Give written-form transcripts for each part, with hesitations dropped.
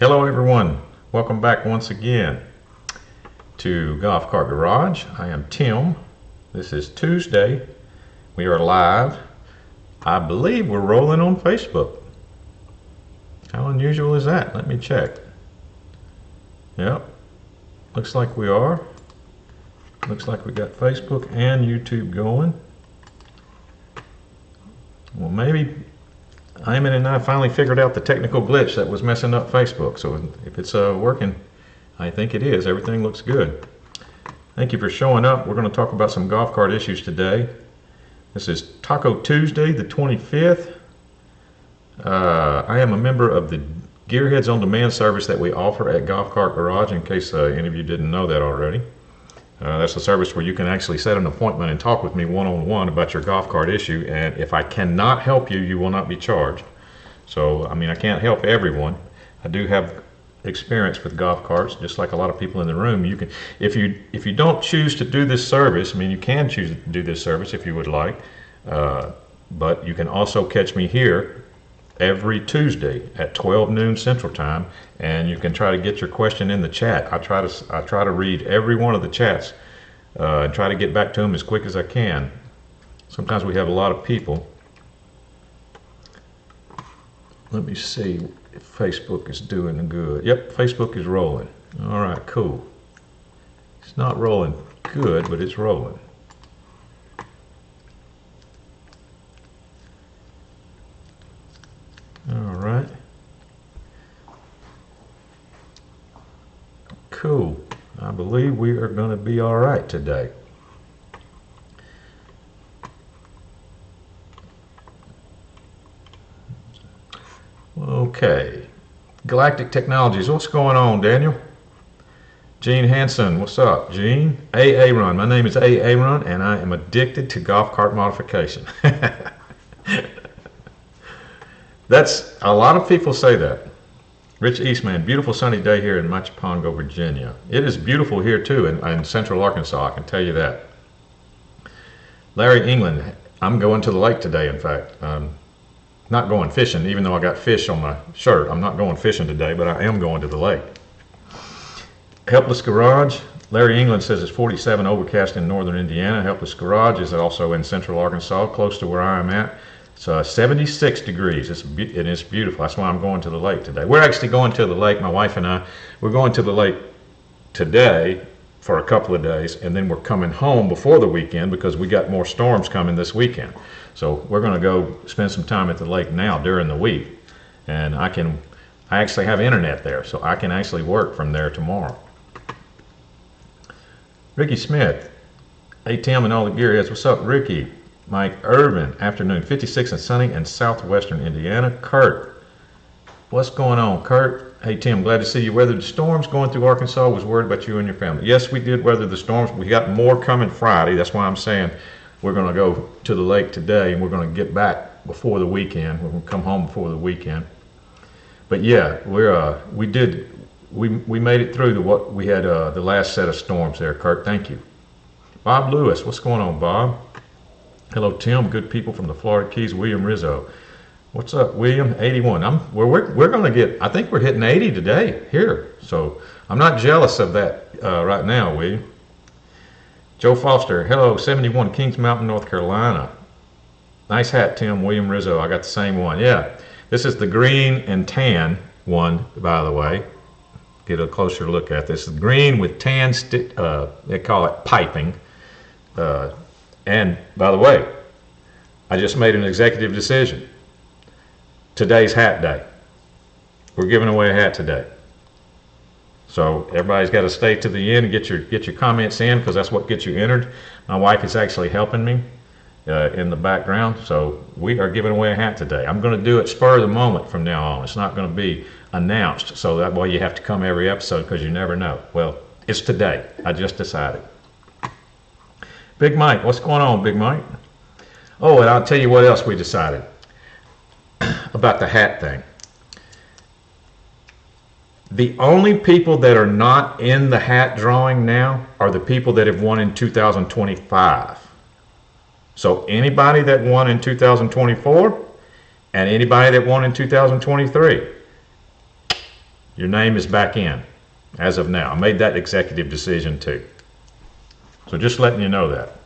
Hello everyone, welcome back once again to Golf Cart Garage. I am Tim. This is Tuesday. We are live. I believe we're rolling on Facebook. How unusual is that? Let me check. Yep, looks like we are. Looks like we got Facebook and YouTube going. Well, maybe Ayman and I finally figured out the technical glitch that was messing up Facebook. So if it's working, I think it is. Everything looks good. Thank you for showing up. We're going to talk about some golf cart issues today. This is Taco Tuesday, the 25th. I am a member of the Gearheads on Demand service that we offer at Golf Cart Garage, in case any of you didn't know that already. That's a service where you can actually set an appointment and talk with me one-on-one about your golf cart issue, and if I cannot help you, you will not be charged. So, I mean, I can't help everyone. I do have experience with golf carts, just like a lot of people in the room. You can, if you don't choose to do this service, I mean, you can choose to do this service if you would like, but you can also catch me here every Tuesday at 12 noon Central Time, and you can try to get your question in the chat. I try to read every one of the chats and try to get back to them as quick as I can. Sometimes we have a lot of people. Let me see if Facebook is doing good. Yep, Facebook is rolling. All right, cool. It's not rolling good, but it's rolling. All right. Cool. I believe we are going to be all right today. Okay. Galactic Technologies. What's going on, Daniel? Gene Hansen. What's up, Gene? AA Run. My name is AA Run, and I am addicted to golf cart modification. That's a lot of people say that. Rich Eastman, beautiful sunny day here in Machipongo, Virginia. It is beautiful here too in central Arkansas, I can tell you that. Larry England, I'm going to the lake today, in fact. Not going fishing, even though I got fish on my shirt. I'm not going fishing today, but I am going to the lake. Helpless Garage, Larry England says it's 47 overcast in northern Indiana. Helpless Garage is also in central Arkansas, close to where I am at. It's 76 degrees. It is beautiful. That's why I'm going to the lake today. We're actually going to the lake, my wife and I. We're going to the lake today for a couple of days, and then we're coming home before the weekend because we got more storms coming this weekend. So we're going to go spend some time at the lake now during the week, and I actually have internet there, so I can actually work from there tomorrow. Ricky Smith, hey Tim and all the gearheads, what's up, Ricky? Mike Irvin, afternoon, 56 and sunny in southwestern Indiana. Kurt, what's going on, Kurt? Hey Tim, glad to see you weathered the storms going through Arkansas. Was worried about you and your family. Yes, we did weather the storms. We got more coming Friday. That's why I'm saying we're going to go to the lake today, and we're going to get back before the weekend. We're going to come home before the weekend. But yeah, we made it through we had the last set of storms there, Kurt. Thank you. Bob Lewis, what's going on, Bob? Hello, Tim. Good people from the Florida Keys. William Rizzo. What's up, William? 81. We're going to get, I think we're hitting 80 today here. So I'm not jealous of that right now, William. Joe Foster. Hello, 71 Kings Mountain, North Carolina. Nice hat, Tim. William Rizzo. I got the same one. Yeah. This is the green and tan one, by the way. Get a closer look at this. Green with tan, they call it piping. And by the way, I just made an executive decision. Today's hat day. We're giving away a hat today. So everybody's got to stay to the end and get your comments in, because that's what gets you entered. My wife is actually helping me in the background. So we are giving away a hat today. I'm going to do it spur of the moment from now on. It's not going to be announced. So that way you have to come every episode, because you never know. Well, it's today. I just decided. Big Mike, what's going on, Big Mike? Oh, and I'll tell you what else we decided about the hat thing. The only people that are not in the hat drawing now are the people that have won in 2025. So anybody that won in 2024 and anybody that won in 2023, Your name is back in as of now. I made that executive decision too. So just letting you know that.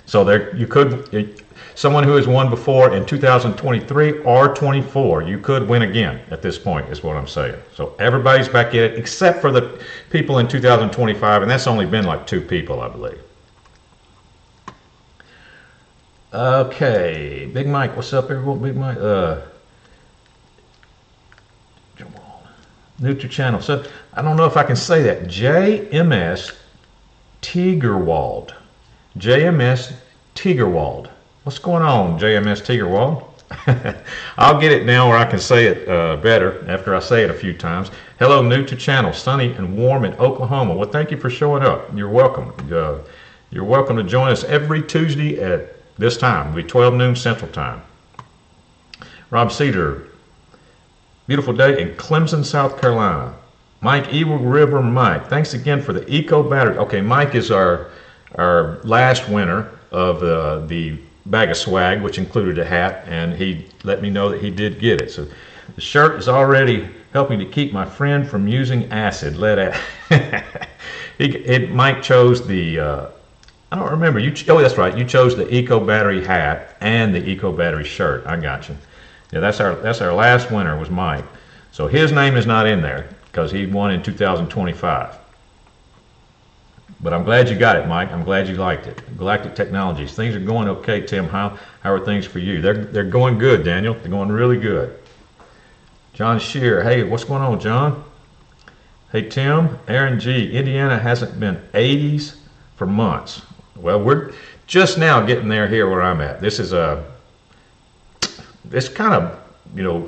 So there, you could, someone who has won before in 2023 or 24, you could win again at this point, is what I'm saying. So everybody's back in it, except for the people in 2025, and that's only been like 2 people, I believe. Okay, Big Mike, what's up, everyone? Big Mike, new to channel. So I don't know if I can say that. JMS Tigerwald. JMS Tigerwald. What's going on, JMS Tigerwald? I'll get it now where I can say it better after I say it a few times. Hello, new to channel, sunny and warm in Oklahoma. Well, thank you for showing up. You're welcome. You're welcome to join us every Tuesday at this time. It'll be 12 noon Central Time. Rob Cedar, beautiful day in Clemson, South Carolina. Mike, Eagle River Mike, thanks again for the Eco battery. Okay, Mike is our last winner of the bag of swag, which included a hat, and he let me know that he did get it. So the shirt is already helping to keep my friend from using acid. Mike chose the, I don't remember, oh that's right, you chose the Eco battery hat and the Eco battery shirt. I got you. Yeah, that's our last winner was Mike. So his name is not in there because he won in 2025. But I'm glad you got it, Mike. I'm glad you liked it. Galactic Technologies. Things are going okay, Tim. How are things for you? They're going good, Daniel. They're going really good. John Shear. Hey, what's going on, John? Hey, Tim. Aaron G. Indiana hasn't been 80s for months. Well, we're just now getting there here where I'm at. This is it's kind of,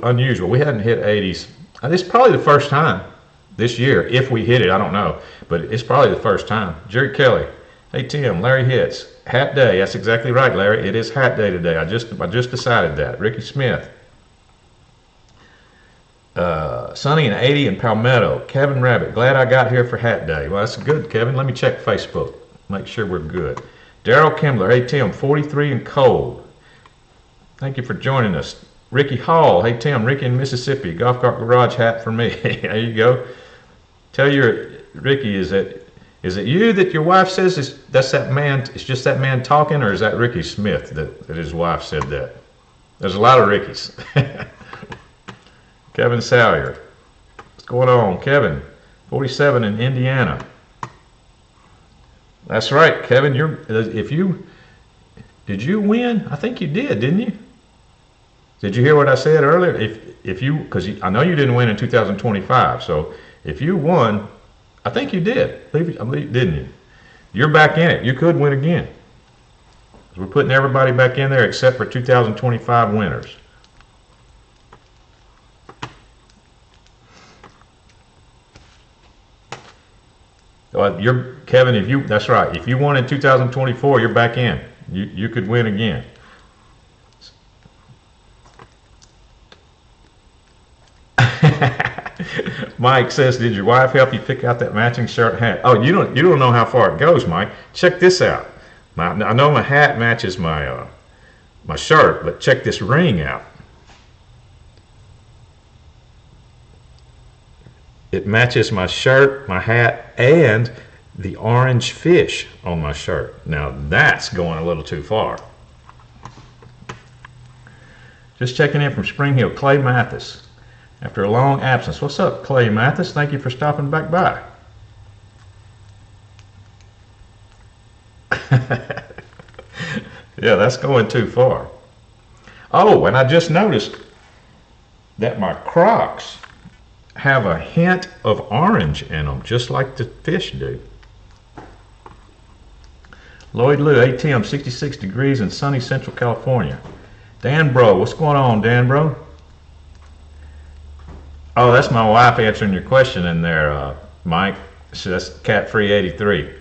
unusual. We hadn't hit 80s. It's probably the first time this year. If we hit it, I don't know. But it's probably the first time. Jerry Kelly. Hey, Tim. Larry Hitz. Hat day. That's exactly right, Larry. It is hat day today. I just decided that. Ricky Smith. Sunny and 80 in Palmetto. Kevin Rabbit. Glad I got here for hat day. Well, that's good, Kevin. Let me check Facebook. Make sure we're good. Daryl Kimbler. Hey, Tim. 43 and cold. Thank you for joining us. Ricky Hall. Hey, Tim. Ricky in Mississippi. Golf cart garage hat for me. There you go. Tell your Ricky, is it you that your wife says that's that man? It's just that man talking, or is that Ricky Smith that his wife said that? There's a lot of Rickies. Kevin Salyer. What's going on, Kevin? 47 in Indiana. That's right, Kevin. Did you win? I think you did, didn't you? Did you hear what I said earlier? Because I know you didn't win in 2025, so if you won, I think you did, didn't you? You're back in it. You could win again. We're putting everybody back in there except for 2025 winners. Kevin, that's right. If you won in 2024, you're back in. You could win again. Mike says, did your wife help you pick out that matching shirt and hat? Oh, you don't know how far it goes, Mike. Check this out. I know my hat matches my shirt, but check this ring out. It matches my shirt, my hat, and the orange fish on my shirt. Now that's going a little too far. Just checking in from Spring Hill, Clay Mathis. After a long absence. What's up, Clay Mathis? Thank you for stopping back by. Yeah, that's going too far. Oh, and I just noticed that my Crocs have a hint of orange in them, just like the fish do. Lloyd Lou, ATM, 66 degrees in sunny Central California. Dan Bro, what's going on, Dan Bro? Oh, that's my wife answering your question in there, Mike. That's Cat Free 83.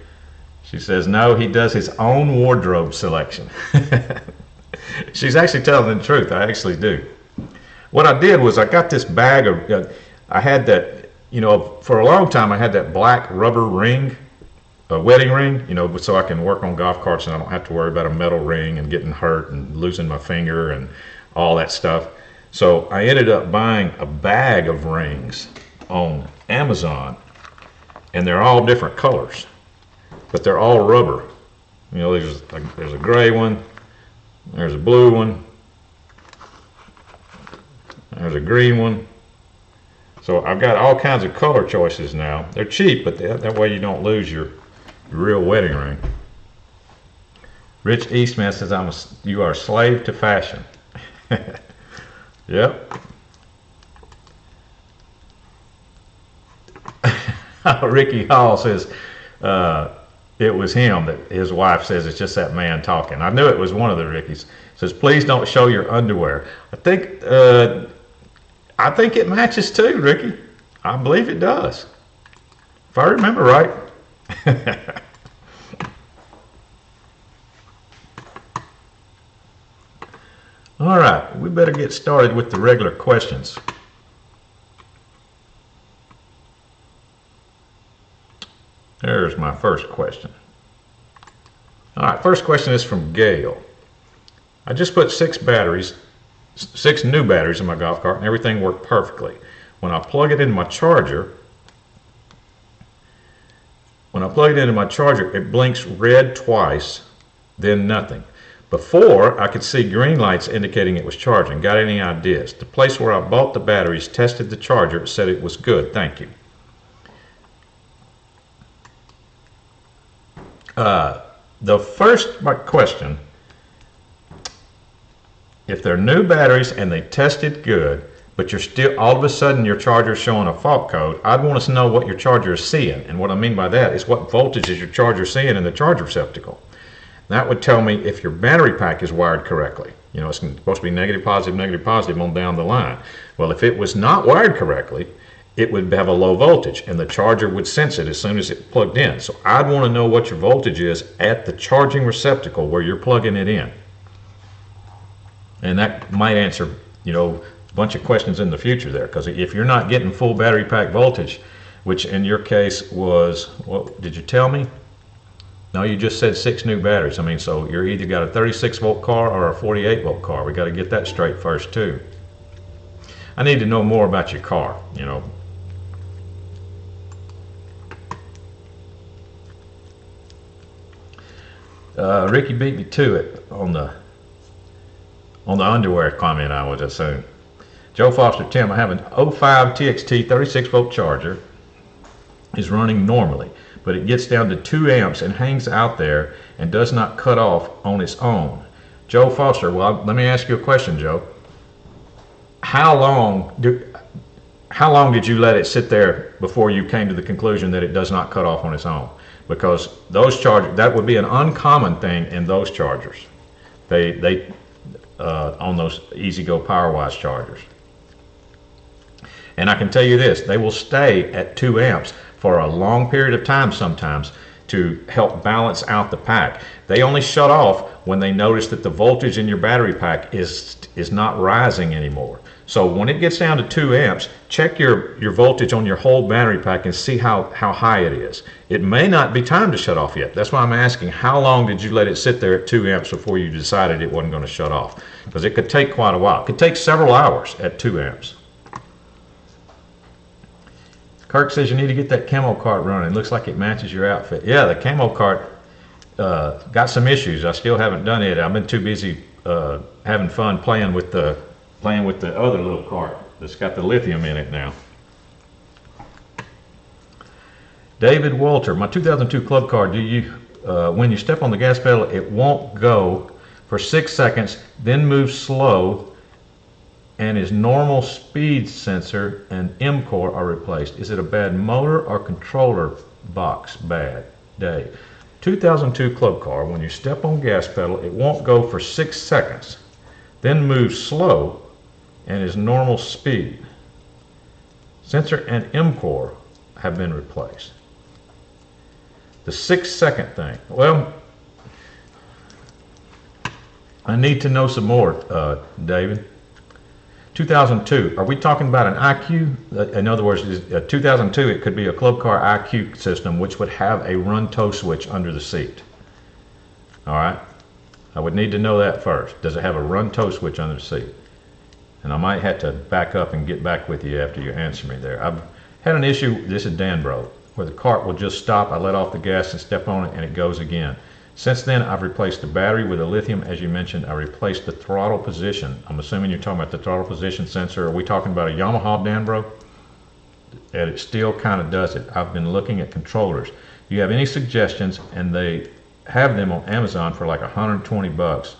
She says, no, he does his own wardrobe selection. She's actually telling the truth. I actually do. What I did was I got this bag of, I had that, for a long time I had that black rubber ring, a wedding ring, so I can work on golf carts and I don't have to worry about a metal ring and getting hurt and losing my finger and all that stuff. So I ended up buying a bag of rings on Amazon, and they're all different colors, but they're all rubber. You know, there's a gray one, there's a blue one, there's a green one. So I've got all kinds of color choices now. They're cheap, but that way you don't lose your real wedding ring. Rich Eastman says, you are a slave to fashion. Yep. Ricky Hall says, it was him, that his wife says it's just that man talking. I knew it was one of the Rickies. Says, please don't show your underwear. I think it matches too, Ricky. I believe it does, if I remember right. All right, we better get started with the regular questions. There's my first question. All right, first question is from Gail. I just put 6 new batteries in my golf cart, and everything worked perfectly. When I plug it into my charger, it blinks red twice, then nothing. Before, I could see green lights indicating it was charging. Got any ideas? The place where I bought the batteries tested the charger, said it was good. Thank you. The first question, if they're new batteries and they tested good, but you're still, all of a sudden your charger is showing a fault code, I'd want to know what your charger is seeing. And what I mean by that is what voltage is your charger seeing in the charge receptacle. That would tell me if your battery pack is wired correctly. You know, it's supposed to be negative, positive on down the line. Well, if it was not wired correctly, it would have a low voltage, and the charger would sense it as soon as it plugged in. So I'd want to know what your voltage is at the charging receptacle where you're plugging it in. And that might answer, you know, a bunch of questions in the future there, because if you're not getting full battery pack voltage, which in your case was, what did you tell me? No, you just said 6 new batteries. I mean, so you're either got a 36 volt car or a 48 volt car. We got to get that straight first too. I need to know more about your car, you know. Ricky beat me to it on the underwear comment, I would assume. Joe Foster, Tim, I have an 05 TXT 36 volt charger. Is running normally, but it gets down to 2 amps and hangs out there and does not cut off on its own. Joe Foster, well, let me ask you a question, Joe. How long did you let it sit there before you came to the conclusion that it does not cut off on its own? Because those chargers, that would be an uncommon thing in those chargers. They on those E-Z-GO PowerWise chargers. And I can tell you this, they will stay at 2 amps for a long period of time sometimes to help balance out the pack. They only shut off when they notice that the voltage in your battery pack is not rising anymore. So when it gets down to 2 amps, check your voltage on your whole battery pack and see how high it is. It may not be time to shut off yet. That's why I'm asking, how long did you let it sit there at 2 amps before you decided it wasn't going to shut off? Because it could take quite a while. It could take several hours at 2 amps. Kirk says you need to get that camo cart running. Looks like it matches your outfit. Yeah, the camo cart got some issues. I still haven't done it. I've been too busy having fun playing with the other little cart that's got the lithium in it now. David Walter, my 2002 club car. When you step on the gas pedal, it won't go for 6 seconds, then moves slow, and his normal speed sensor and M-core are replaced. Is it a bad motor or controller box bad? Dave. 2002 club car, when you step on gas pedal, it won't go for 6 seconds, then moves slow and is normal speed. Sensor and M-core have been replaced. The 6 second thing, well, I need to know some more, David. 2002, are we talking about an IQ? In other words, 2002, it could be a club car IQ system, which would have a run tow switch under the seat. All right, I would need to know that first. Does it have a run tow switch under the seat? And I might have to back up and get back with you after you answer me there. I've had an issue, this is Danbro, where the cart will just stop. I let off the gas and step on it and it goes again. Since then, I've replaced the battery with a lithium. As you mentioned, I replaced the throttle position. I'm assuming you're talking about the throttle position sensor. Are we talking about a Yamaha, Danbro? And it still kind of does it. I've been looking at controllers. Do you have any suggestions? And they have them on Amazon for like 120 bucks.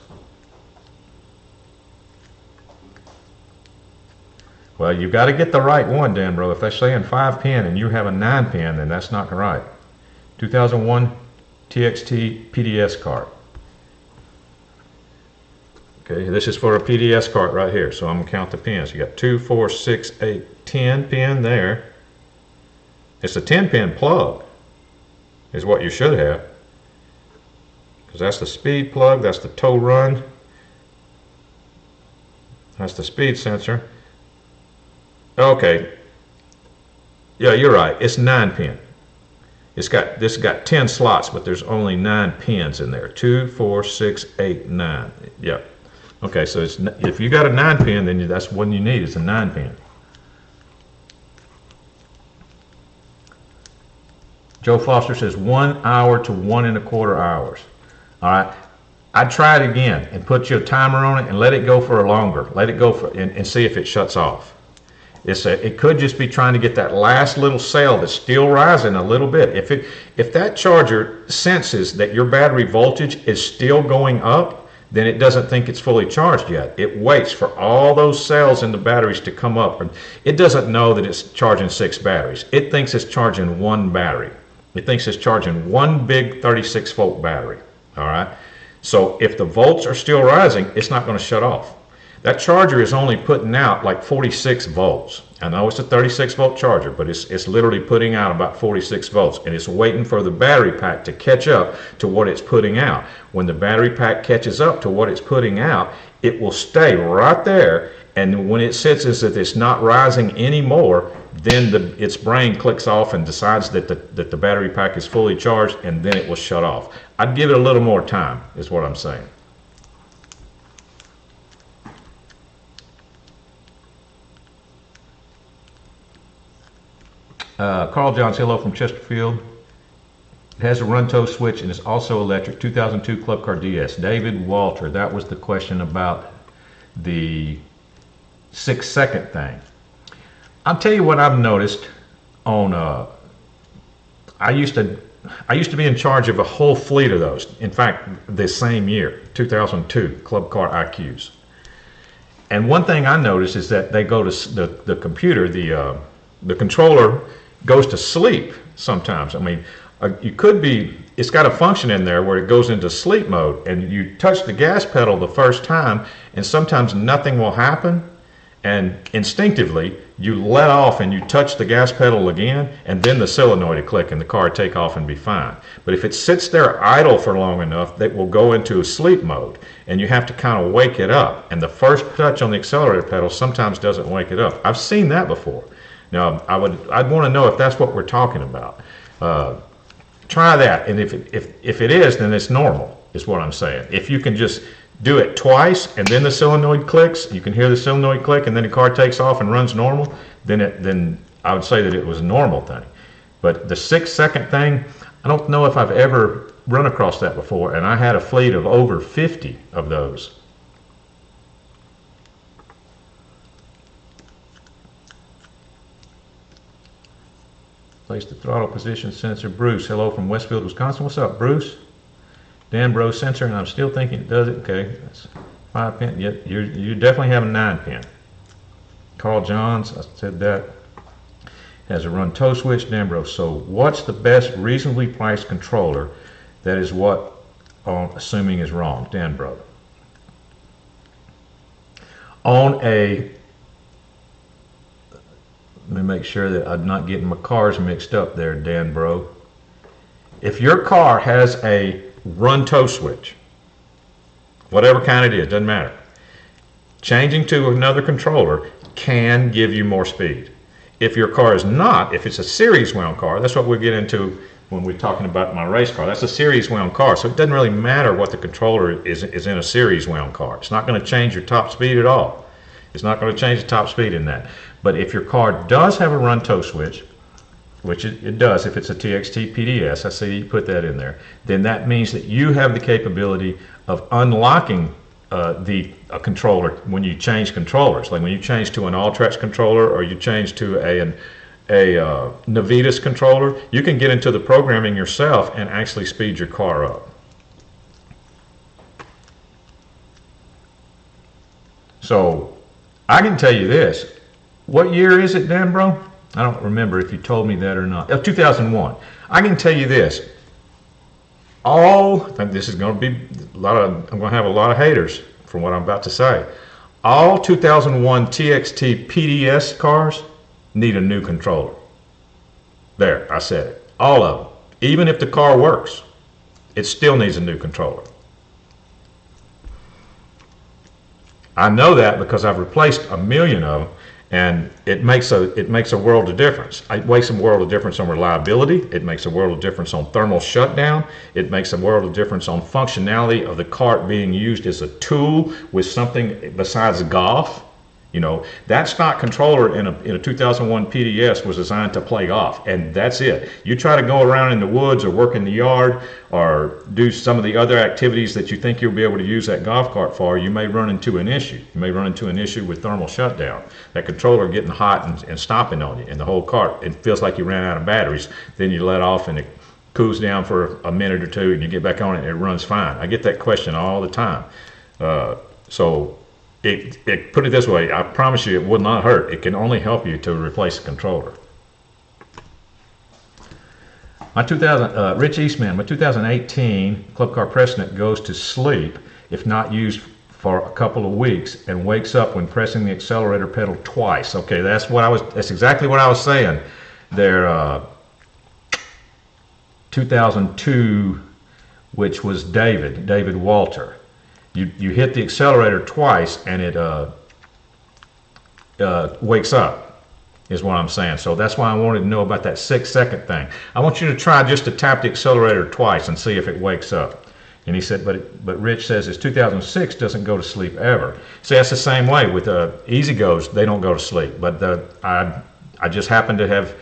Well, you've got to get the right one, Danbro. If they're saying 5-pin and you have a 9-pin, then that's not right. 2001 TXT PDS cart. Okay, this is for a PDS cart right here. So I'm going to count the pins. You got 2, 4, 6, 8, 10 pin there. It's a 10-pin plug is what you should have. Because that's the speed plug, that's the tow run. That's the speed sensor. Okay, yeah, you're right. It's 9-pin. This got 10 slots, but there's only 9 pins in there. 2, 4, 6, 8, 9. Yeah. Okay, so it's, if you got a 9-pin, then that's what you need. It's a 9-pin. Joe Foster says 1 hour to 1¼ hours. All right. I'd try it again and put your timer on it and let it go for longer. Let it go for and see if it shuts off. It could just be trying to get that last little cell that's still rising a little bit. If that charger senses that your battery voltage is still going up, then it doesn't think it's fully charged yet. It waits for all those cells in the batteries to come up. It doesn't know that it's charging 6 batteries. It thinks it's charging 1 battery. It thinks it's charging 1 big 36-volt battery. All right. So if the volts are still rising, it's not going to shut off. That charger is only putting out like 46 volts. I know it's a 36-volt charger, but it's literally putting out about 46 volts, and it's waiting for the battery pack to catch up to what it's putting out. When the battery pack catches up to what it's putting out, it will stay right there, and when it senses that it's not rising anymore, then its brain clicks off and decides that the battery pack is fully charged, and then it will shut off. I'd give it a little more time, is what I'm saying. Carl Johns, hello from Chesterfield. It has a run tow switch and is also electric. 2002 Club Car DS. David Walter, that was the question about the 6-second thing. I'll tell you what I've noticed on. I used to be in charge of a whole fleet of those. In fact, the same year, 2002 Club Car IQs. And one thing I noticed is that they go to the computer, the controller goes to sleep sometimes. I mean, it's got a function in there where it goes into sleep mode, and you touch the gas pedal the first time, and sometimes nothing will happen, and instinctively you let off and you touch the gas pedal again, and then the solenoid will click and the car will take off and be fine. But if it sits there idle for long enough, it will go into a sleep mode, and you have to kind of wake it up, and the first touch on the accelerator pedal sometimes doesn't wake it up. I've seen that before. Now, I'd want to know if that's what we're talking about. Try that, and if it is, then it's normal, is what I'm saying. If you can just do it twice, and then the solenoid clicks, you can hear the solenoid click, and then the car takes off and runs normal, then I would say that it was a normal thing. But the 6-second thing, I don't know if I've ever run across that before, and I had a fleet of over 50 of those. Place the throttle position sensor. Bruce, hello from Westfield, Wisconsin. What's up, Bruce? Danbro sensor, and I'm still thinking it does it. Okay, that's 5-pin. Yep, you definitely have a 9-pin. Carl Johns, I said that. Has a run tow switch. Danbro, so what's the best reasonably priced controller? That is what I'm assuming is wrong. Danbro. Let me make sure that I'm not getting my cars mixed up there, Danbro. If your car has a run tow switch, whatever kind it is, doesn't matter, changing to another controller can give you more speed. If your car is not, if it's a series wound car, that's what we get into when we're talking about my race car. That's a series wound car, so it doesn't really matter what the controller is in a series wound car. It's not going to change your top speed at all. It's not going to change the top speed in that. But if your car does have a run tow switch, which it does if it's a TXT PDS, I see you put that in there, then that means that you have the capability of unlocking a controller when you change controllers. Like when you change to an Alltrax controller or you change to a Navitas controller, you can get into the programming yourself and actually speed your car up. So I can tell you this. What year is it then, bro? I don't remember if you told me that or not. 2001. I can tell you this. This is going to be I'm going to have a lot of haters from what I'm about to say. All 2001 TXT PDS cars need a new controller. There, I said it. All of them. Even if the car works, it still needs a new controller. I know that because I've replaced a million of them, and it makes a world of difference. It makes a world of difference on reliability. It makes a world of difference on thermal shutdown. It makes a world of difference on functionality of the cart being used as a tool with something besides golf. You know, that stock controller in a 2001 PDS was designed to play golf, and that's it. You try to go around in the woods or work in the yard or do some of the other activities that you think you'll be able to use that golf cart for, you may run into an issue. You may run into an issue with thermal shutdown. That controller getting hot and stopping on you, and the whole cart, it feels like you ran out of batteries. Then you let off and it cools down for a minute or two and you get back on it and it runs fine. I get that question all the time. Put it this way, I promise you it will not hurt. It can only help you to replace the controller. Rich Eastman, my 2018 Club Car Precedent goes to sleep if not used for a couple of weeks and wakes up when pressing the accelerator pedal twice. Okay, that's exactly what I was saying. There, 2002, which was David Walter. You hit the accelerator twice and it wakes up, is what I'm saying. So that's why I wanted to know about that 6-second thing. I want you to try just to tap the accelerator twice and see if it wakes up. And he said, but Rich says his 2006 doesn't go to sleep ever. See, that's the same way with Easy Goes. They don't go to sleep. But I just happen to have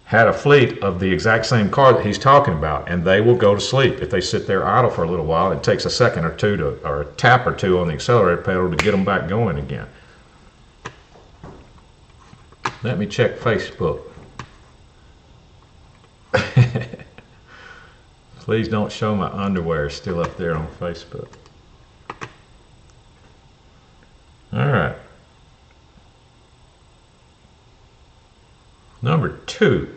had a fleet of the exact same car that he's talking about, and they will go to sleep if they sit there idle for a little while. It takes a second or two or a tap or two on the accelerator pedal to get them back going again. Let me check Facebook. Please don't show my underwear still up there on Facebook. All right. Number 2.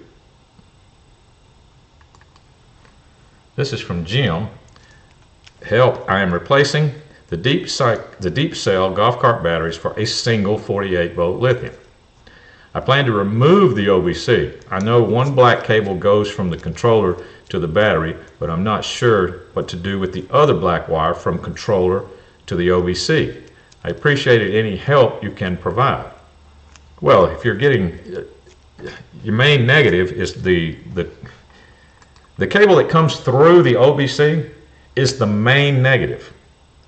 This is from Jim. Help, I am replacing the deep cell golf cart batteries for a single 48 volt lithium. I plan to remove the OBC. I know one black cable goes from the controller to the battery, but I'm not sure what to do with the other black wire from controller to the OBC. I appreciate any help you can provide. Well, if you're getting your main negative is the cable that comes through the OBC is the main negative.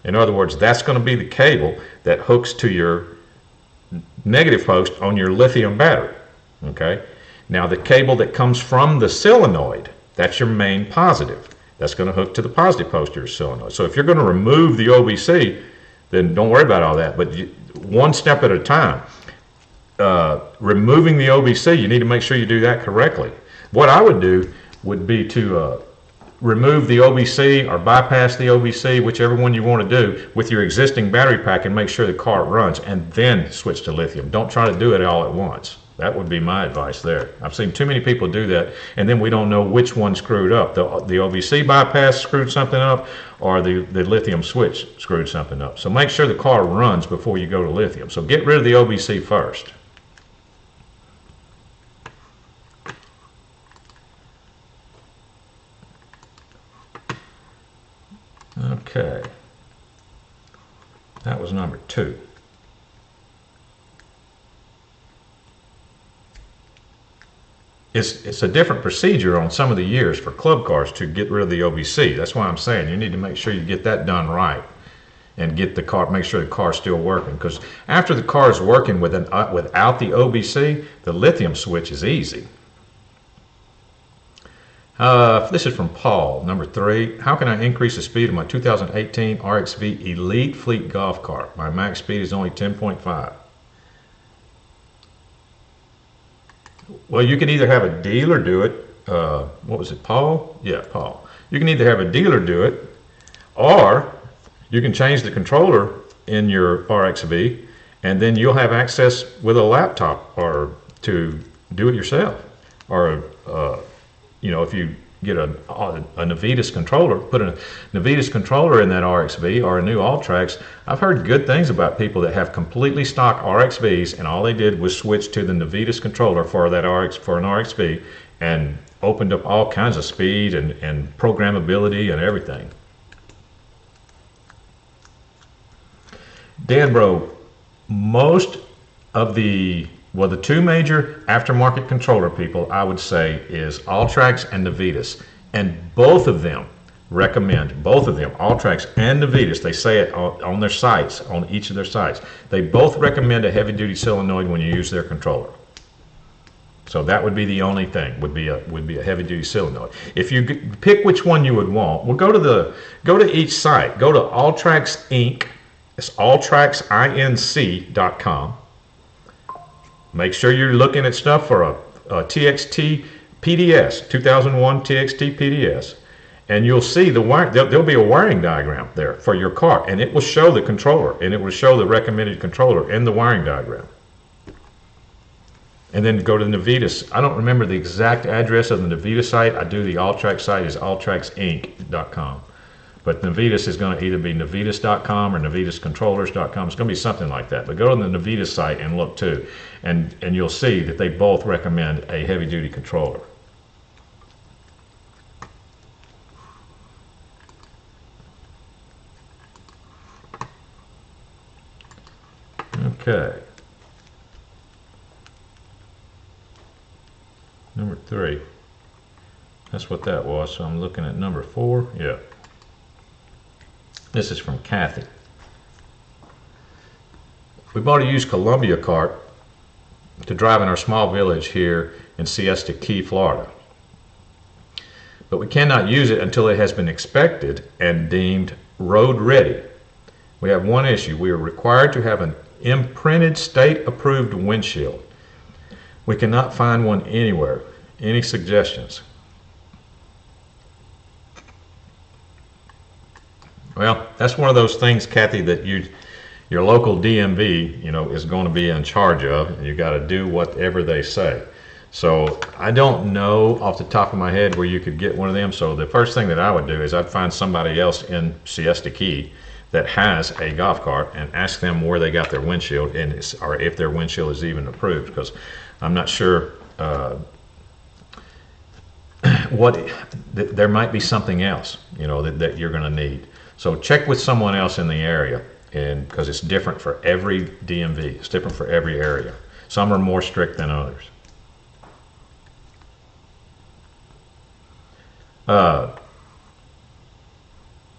In other words, that's going to be the cable that hooks to your negative post on your lithium battery. Okay. Now the cable that comes from the solenoid, that's your main positive. That's going to hook to the positive post of your solenoid. So if you're going to remove the OBC, then don't worry about all that. But one step at a time. Removing the OBC, you need to make sure you do that correctly. What I would do would be to remove the OBC or bypass the OBC, whichever one you want to do, with your existing battery pack and make sure the car runs, and then switch to lithium. Don't try to do it all at once. That would be my advice there. I've seen too many people do that, and then we don't know which one screwed up. The OBC bypass screwed something up, or the lithium switch screwed something up. So make sure the car runs before you go to lithium. So get rid of the OBC first. Okay, that was number 2. It's a different procedure on some of the years for club cars to get rid of the OBC. That's why I'm saying you need to make sure you get that done right. and get the car, make sure the car's still working. Because after the car is working with without the OBC, the lithium switch is easy. This is from Paul, number 3. How can I increase the speed of my 2018 RXV Elite Fleet golf cart? My max speed is only 10.5. Well, you can either have a dealer do it. What was it, Paul? Yeah, Paul. You can either have a dealer do it, or you can change the controller in your RXV, and then you'll have access with a laptop or to do it yourself. Or, you know, if you get a Navitas controller, put a Navitas controller in that RXV or a new All-Trax. I've heard good things about people that have completely stock RXVs, and all they did was switch to the Navitas controller for that for an RXV, and opened up all kinds of speed and programmability and everything. Dan Bro, most of the two major aftermarket controller people, I would say, is All-Trax and Navitas. And both of them recommend, All-Trax and Navitas, they say it on their sites, on each of their sites, they both recommend a heavy-duty solenoid when you use their controller. So that would be the only thing, would be a heavy-duty solenoid. If you pick which one you would want, well, go to each site. Go to All-Trax Inc. It's alltraxinc.com. Make sure you're looking at stuff for a TXT PDS, 2001 TXT PDS, and you'll see there'll be a wiring diagram there for your car, and it will show the controller, and it will show the recommended controller in the wiring diagram. And then go to the Navitas. I don't remember the exact address of the Navitas site. I do the All-Trax site is alltraxinc.com. But Navitas is going to either be navitas.com or navitascontrollers.com. It's going to be something like that. But go to the Navitas site and look too. And you'll see that they both recommend a heavy-duty controller. Okay. Number 3. That's what that was. So I'm looking at number 4. Yeah. This is from Kathy. We bought a used Columbia cart to drive in our small village here in Siesta Key, Florida. But we cannot use it until it has been inspected and deemed road ready. We have one issue. We are required to have an imprinted state-approved windshield. We cannot find one anywhere. Any suggestions? Well, that's one of those things, Kathy, that your local DMV, is going to be in charge of, and you got to do whatever they say. So I don't know off the top of my head where you could get one of them. So the first thing that I would do is I'd find somebody else in Siesta Key that has a golf cart and ask them where they got their windshield, or if their windshield is even approved, because I'm not sure there might be something else, that you're going to need. So check with someone else in the area, and because it's different for every DMV. It's different for every area. Some are more strict than others.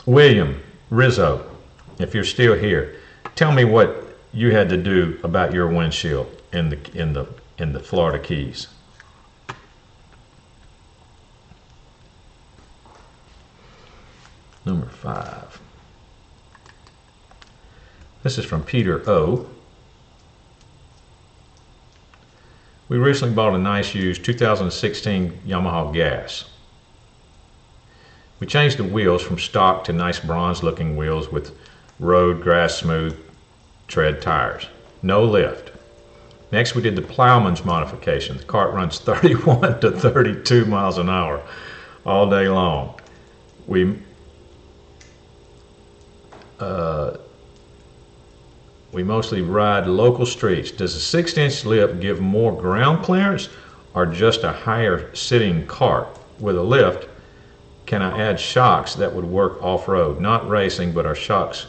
William Rizzo, if you're still here, tell me what you had to do about your windshield in the Florida Keys. Number 5. This is from Peter O. We recently bought a nice used 2016 Yamaha Gas. We changed the wheels from stock to nice bronze looking wheels with road, grass, smooth tread tires. No lift. Next we did the Plowman's modification. The cart runs 31 to 32 miles an hour all day long. We mostly ride local streets. Does a 6-inch lift give more ground clearance or just a higher sitting cart? With a lift, can I add shocks that would work off-road? Not racing, but our shocks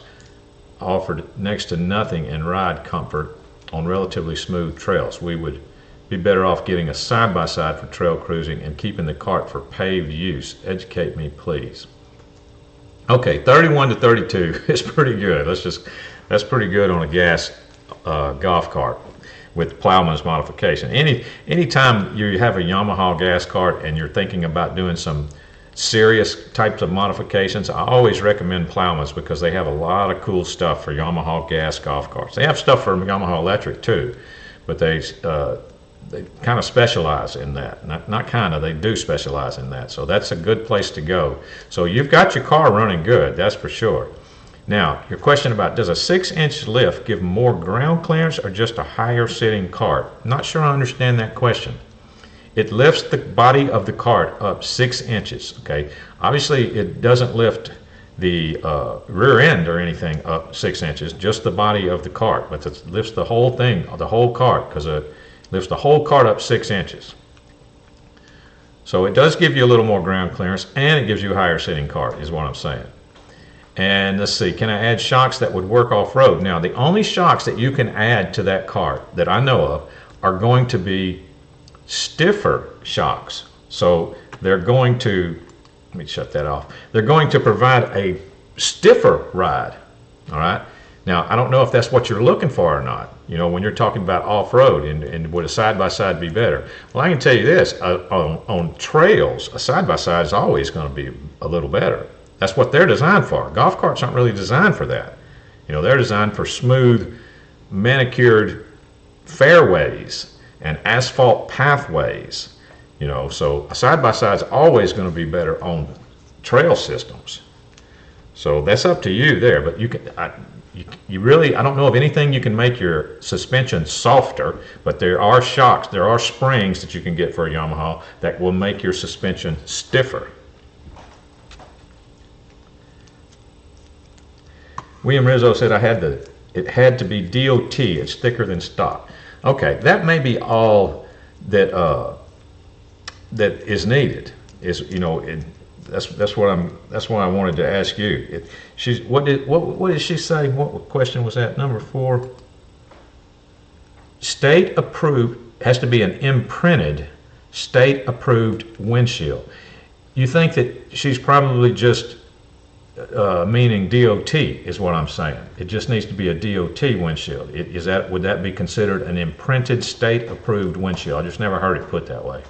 offered next to nothing in ride comfort on relatively smooth trails. We would be better off getting a side-by-side for trail cruising and keeping the cart for paved use. Educate me, please. Okay, 31 to 32 is pretty good. That's pretty good on a gas golf cart with plowman's modification. Anytime you have a Yamaha gas cart and you're thinking about doing some serious types of modifications, I always recommend plowman's because they have a lot of cool stuff for Yamaha gas golf carts. They have stuff for Yamaha electric too, but they kind of specialize in that. Not kind of, they do specialize in that. So that's a good place to go. So you've got your car running good, that's for sure. Now, your question about does a 6-inch lift give more ground clearance or just a higher sitting cart? I'm not sure I understand that question. It lifts the body of the cart up 6 inches, okay? Obviously, it doesn't lift the rear end or anything up 6 inches, just the body of the cart, but it lifts the whole thing, the whole cart, because it lifts the whole cart up 6 inches. So it does give you a little more ground clearance, and it gives you a higher sitting cart, is what I'm saying. And let's see, can I add shocks that would work off-road? Now, the only shocks that you can add to that cart that I know of are going to be stiffer shocks. So they're going to, let me shut that off. They're going to provide a stiffer ride, all right? Now, I don't know if that's what you're looking for or not, you know, when you're talking about off-road and would a side-by-side be better? Well, I can tell you this, on trails, a side-by-side is always going to be a little better. That's what they're designed for. Golf carts aren't really designed for that. You know, they're designed for smooth, manicured fairways and asphalt pathways. You know, so a side-by-side is always going to be better on trail systems. So that's up to you there. But you can, you really, I don't know of anything you can make your suspension softer, but there are shocks, there are springs that you can get for a Yamaha that will make your suspension stiffer. William Rizzo said it had to be DOT, it's thicker than stock. Okay, that may be all that that is needed. Is, you know, that's what I wanted to ask you. What did she say? What question was that? Number 4. State approved, has to be an imprinted state approved windshield. You think that she's probably just meaning DOT is what I'm saying. It just needs to be a DOT windshield. Would that be considered an imprinted state approved windshield? I just never heard it put that way.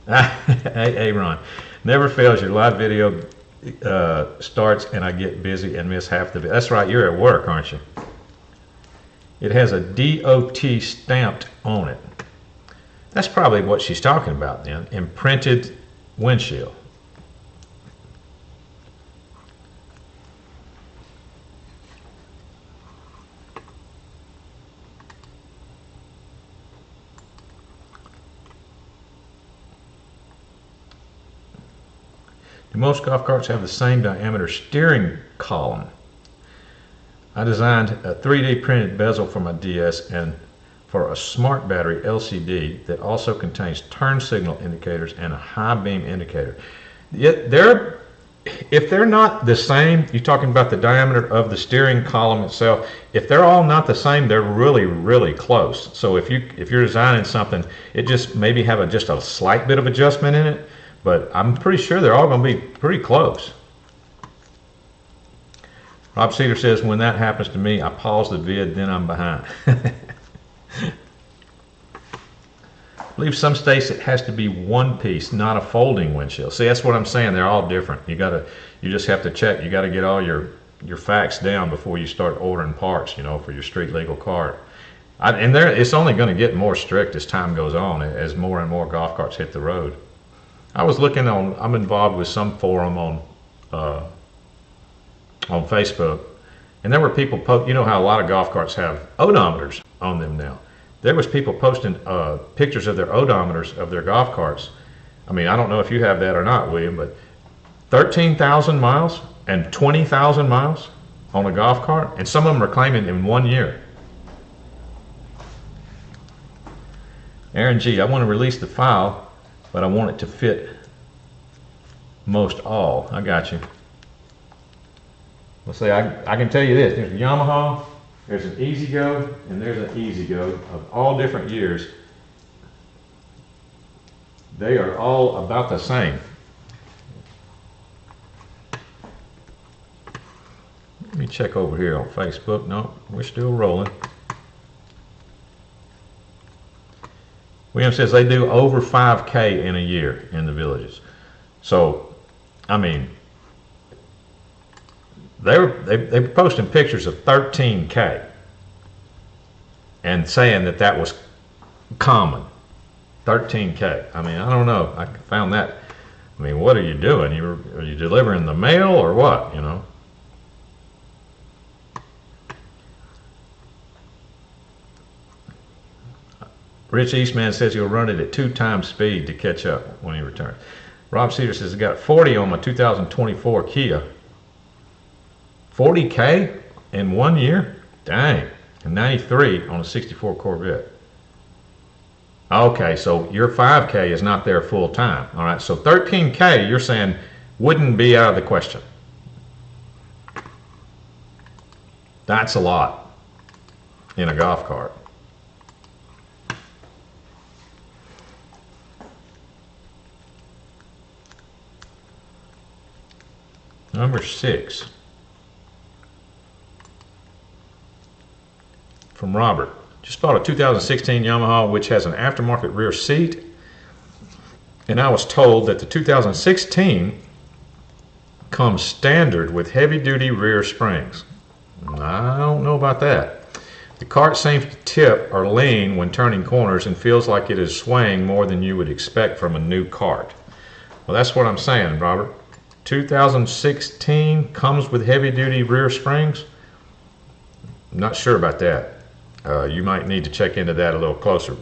Hey, Ron, never fails. Your live video starts and I get busy and miss half the video. That's right, you're at work, aren't you? It has a DOT stamped on it. That's probably what she's talking about then, imprinted windshield. Do most golf carts have the same diameter steering column? I designed a 3D printed bezel for my DS and for a smart battery LCD that also contains turn signal indicators and a high beam indicator. Yet if they're not the same, you're talking about the diameter of the steering column itself, if they're all not the same, they're really, really close. So if you're designing something, it just maybe have just a slight bit of adjustment in it, but I'm pretty sure they're all going to be pretty close. Rob Cedar says, when that happens to me, I pause the vid, then I'm behind. I believe some states it has to be one piece, not a folding windshield. See, that's what I'm saying. They're all different. You just have to check. You got to get all your facts down before you start ordering parts, you know, for your street legal cart. And it's only going to get more strict as time goes on, as more and more golf carts hit the road. I was looking on. I'm involved with some forum on Facebook, and there were people. You know how a lot of golf carts have odometers on them now. There was people posting pictures of their odometers of their golf carts. I mean, I don't know if you have that or not, William, but 13,000 miles and 20,000 miles on a golf cart, and some of them are claiming in 1 year. Aaron G, I want to release the file, but I want it to fit most all. I got you. Let's say I can tell you this. There's a Yamaha. There's an Easy Go, and there's an Easy Go of all different years. They are all about the same. Let me check over here on Facebook. No, we're still rolling. William says they do over 5K in a year in the villages. So, I mean, they were posting pictures of 13K and saying that that was common. 13K. I mean, I don't know. I found that. I mean, what are you doing? Are you delivering the mail or what? You know. Rich Eastman says he'll run it at 2 times speed to catch up when he returns. Rob Cedar says I got 40 on my 2024 Kia. 40K in 1 year? Dang. And 93 on a 64 Corvette. Okay, so your 5K is not there full time. All right, so 13K you're saying wouldn't be out of the question. That's a lot in a golf cart. Number 6 from Robert. Just bought a 2016 Yamaha which has an aftermarket rear seat, and I was told that the 2016 comes standard with heavy-duty rear springs. I don't know about that. The cart seems to tip or lean when turning corners and feels like it is swaying more than you would expect from a new cart. Well, that's what I'm saying, Robert. 2016 comes with heavy-duty rear springs. I'm not sure about that. You might need to check into that a little closer,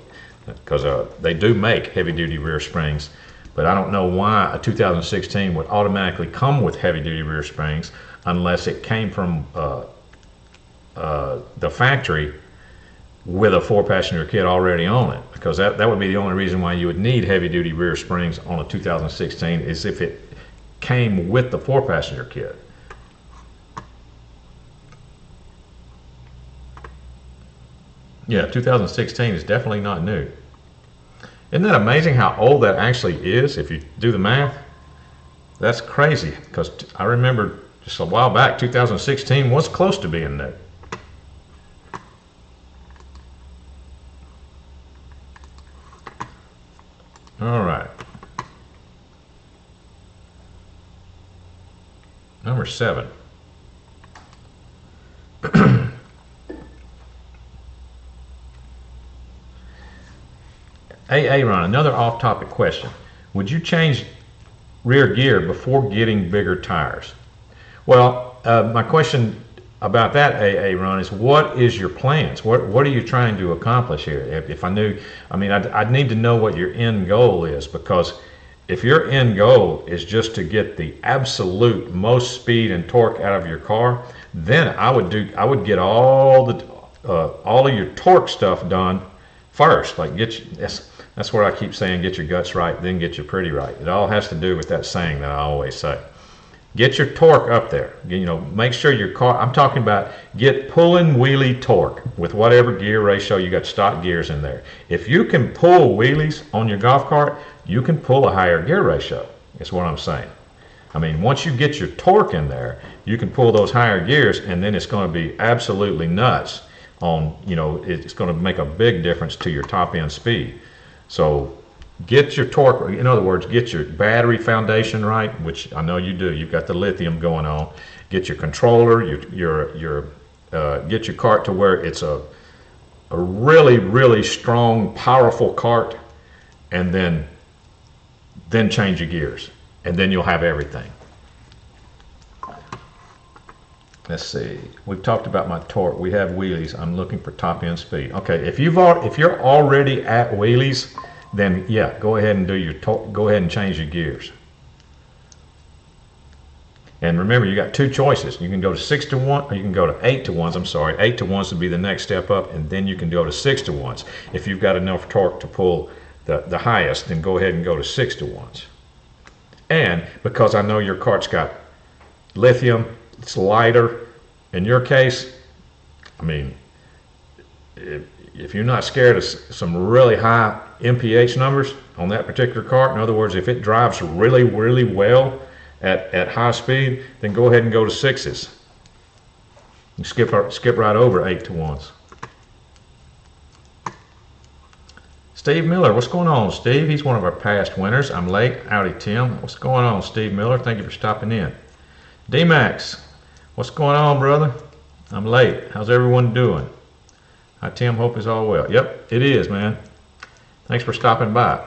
because they do make heavy-duty rear springs, but I don't know why a 2016 would automatically come with heavy-duty rear springs unless it came from the factory with a 4-passenger kit already on it, because that would be the only reason why you would need heavy-duty rear springs on a 2016 is if it came with the 4-passenger kit. Yeah, 2016 is definitely not new. Isn't that amazing how old that actually is if you do the math? That's crazy, because I remember just a while back 2016 was close to being new. All right. Number 7. AA Ron, another off-topic question. Would you change rear gear before getting bigger tires? Well, my question about that, AA Ron, is what is your plans? What are you trying to accomplish here? If I knew, I mean, I'd need to know what your end goal is, because if your end goal is just to get the absolute most speed and torque out of your car, then I would get all of your torque stuff done first. Like that's where I keep saying get your guts right, then get your pretty right. It all has to do with that saying that I always say. Get your torque up there. You know, make sure your car, I'm talking about get pulling wheelie torque with whatever gear ratio you got, stock gears in there. If you can pull wheelies on your golf cart, you can pull a higher gear ratio, is what I'm saying. I mean, once you get your torque in there, you can pull those higher gears, and then it's going to be absolutely nuts on, you know, it's going to make a big difference to your top end speed. So get your torque, in other words, get your battery foundation right, which I know you do. You've got the lithium going on. Get your controller, get your cart to where it's a really, really strong, powerful cart, and then change your gears, and then you'll have everything. Let's see. We've talked about my torque. We have wheelies. I'm looking for top end speed. Okay, if you're already at wheelies, then yeah, go ahead and do your torque. Go ahead and change your gears. And remember, you got 2 choices. You can go to 6 to 1, or you can go to 8 to 1s. I'm sorry, 8 to 1s would be the next step up, and then you can go to 6 to 1s. If you've got enough torque to pull the highest, then go ahead and go to 6 to 1s. And because I know your cart's got lithium, it's lighter. In your case, I mean, if you're not scared of some really high MPH numbers on that particular cart, in other words, if it drives really, really well at high speed, then go ahead and go to 6s. You skip right over 8-to-1s. Steve Miller, what's going on, Steve? He's one of our past winners. I'm late. Howdy, Tim. What's going on, Steve Miller? Thank you for stopping in. D-Max, what's going on, brother? I'm late. How's everyone doing? Hi, Tim. Hope it's all well. Yep, it is, man. Thanks for stopping by.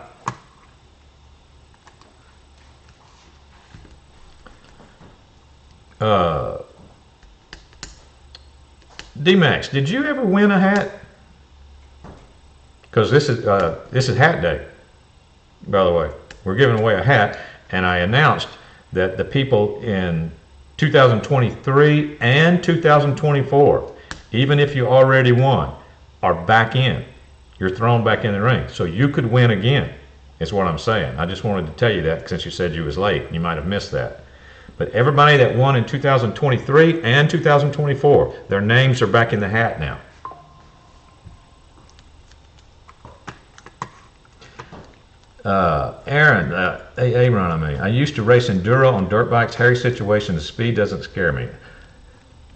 D-Max, did you ever win a hat? Because this is hat day, by the way. We're giving away a hat, and I announced that the people in 2023 and 2024, even if you already won, are back in. You're thrown back in the ring. So you could win again, is what I'm saying. I just wanted to tell you that since you said you was late. You might have missed that. But everybody that won in 2023 and 2024, their names are back in the hat now. Aaron, I used to race enduro on dirt bikes. Hairy situation, the speed doesn't scare me.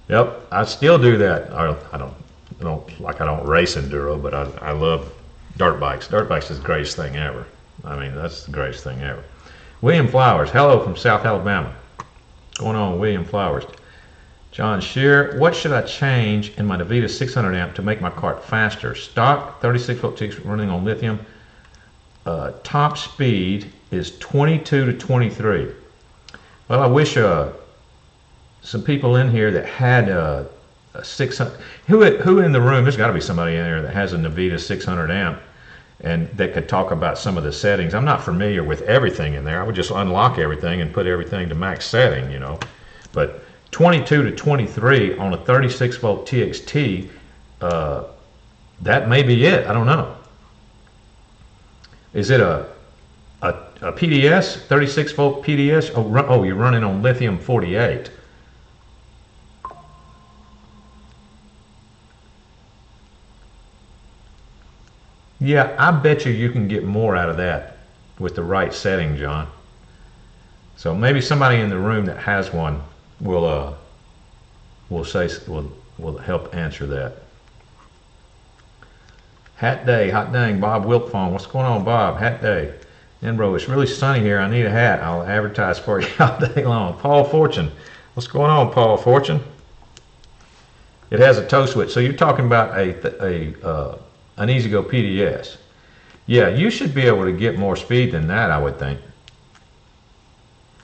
Yep, I still do that. I don't race enduro, but I love dirt bikes. Dirt bikes is the greatest thing ever. I mean, that's the greatest thing ever. William Flowers, hello from South Alabama. What's going on, William Flowers? John Shear, what should I change in my Navita 600 amp to make my cart faster? Stock 36-volt T running on lithium. Top speed is 22 to 23. Well, I wish some people in here that had a 600. Who in the room? There's got to be somebody in there that has a Navita 600 amp, and that could talk about some of the settings. I'm not familiar with everything in there. I would just unlock everything and put everything to max setting, you know. But 22 to 23 on a 36-volt TXT, that may be it. I don't know. Is it a PDS, 36-volt PDS? Oh, you're running on lithium 48. Yeah, I bet you can get more out of that with the right setting, John. So maybe somebody in the room that has one will help answer that. Hat day, hot dang, Bob Wiltfong. What's going on, Bob? Hat day. Enbro, it's really sunny here. I need a hat. I'll advertise for you all day long. Paul Fortune. What's going on, Paul Fortune? It has a toe switch. So you're talking about an E-Z-GO PDS. Yeah, you should be able to get more speed than that, I would think.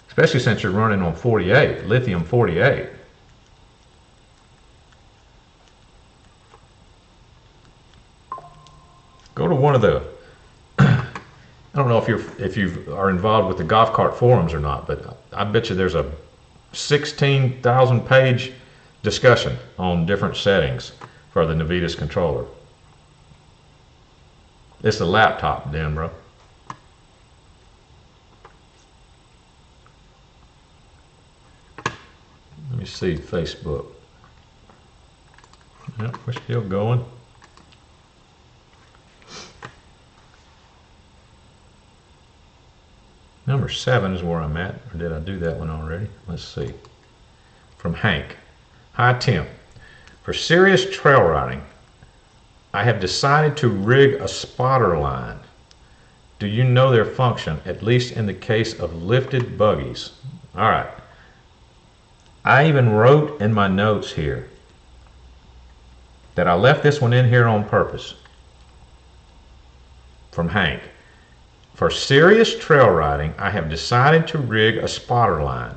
Especially since you're running on 48, lithium 48. Go to one of the, I don't know if you are involved with the golf cart forums or not, but I bet you there's a 16,000 page discussion on different settings for the Navitas controller. It's a laptop, Dan, bro. Let me see Facebook. Yep, we're still going. Number 7 is where I'm at, or did I do that one already? Let's see. From Hank. Hi, Tim. For serious trail riding, I have decided to rig a spotter line. Do you know their function, at least in the case of lifted buggies? All right. I even wrote in my notes here that I left this one in here on purpose. From Hank. For serious trail riding, I have decided to rig a spotter line.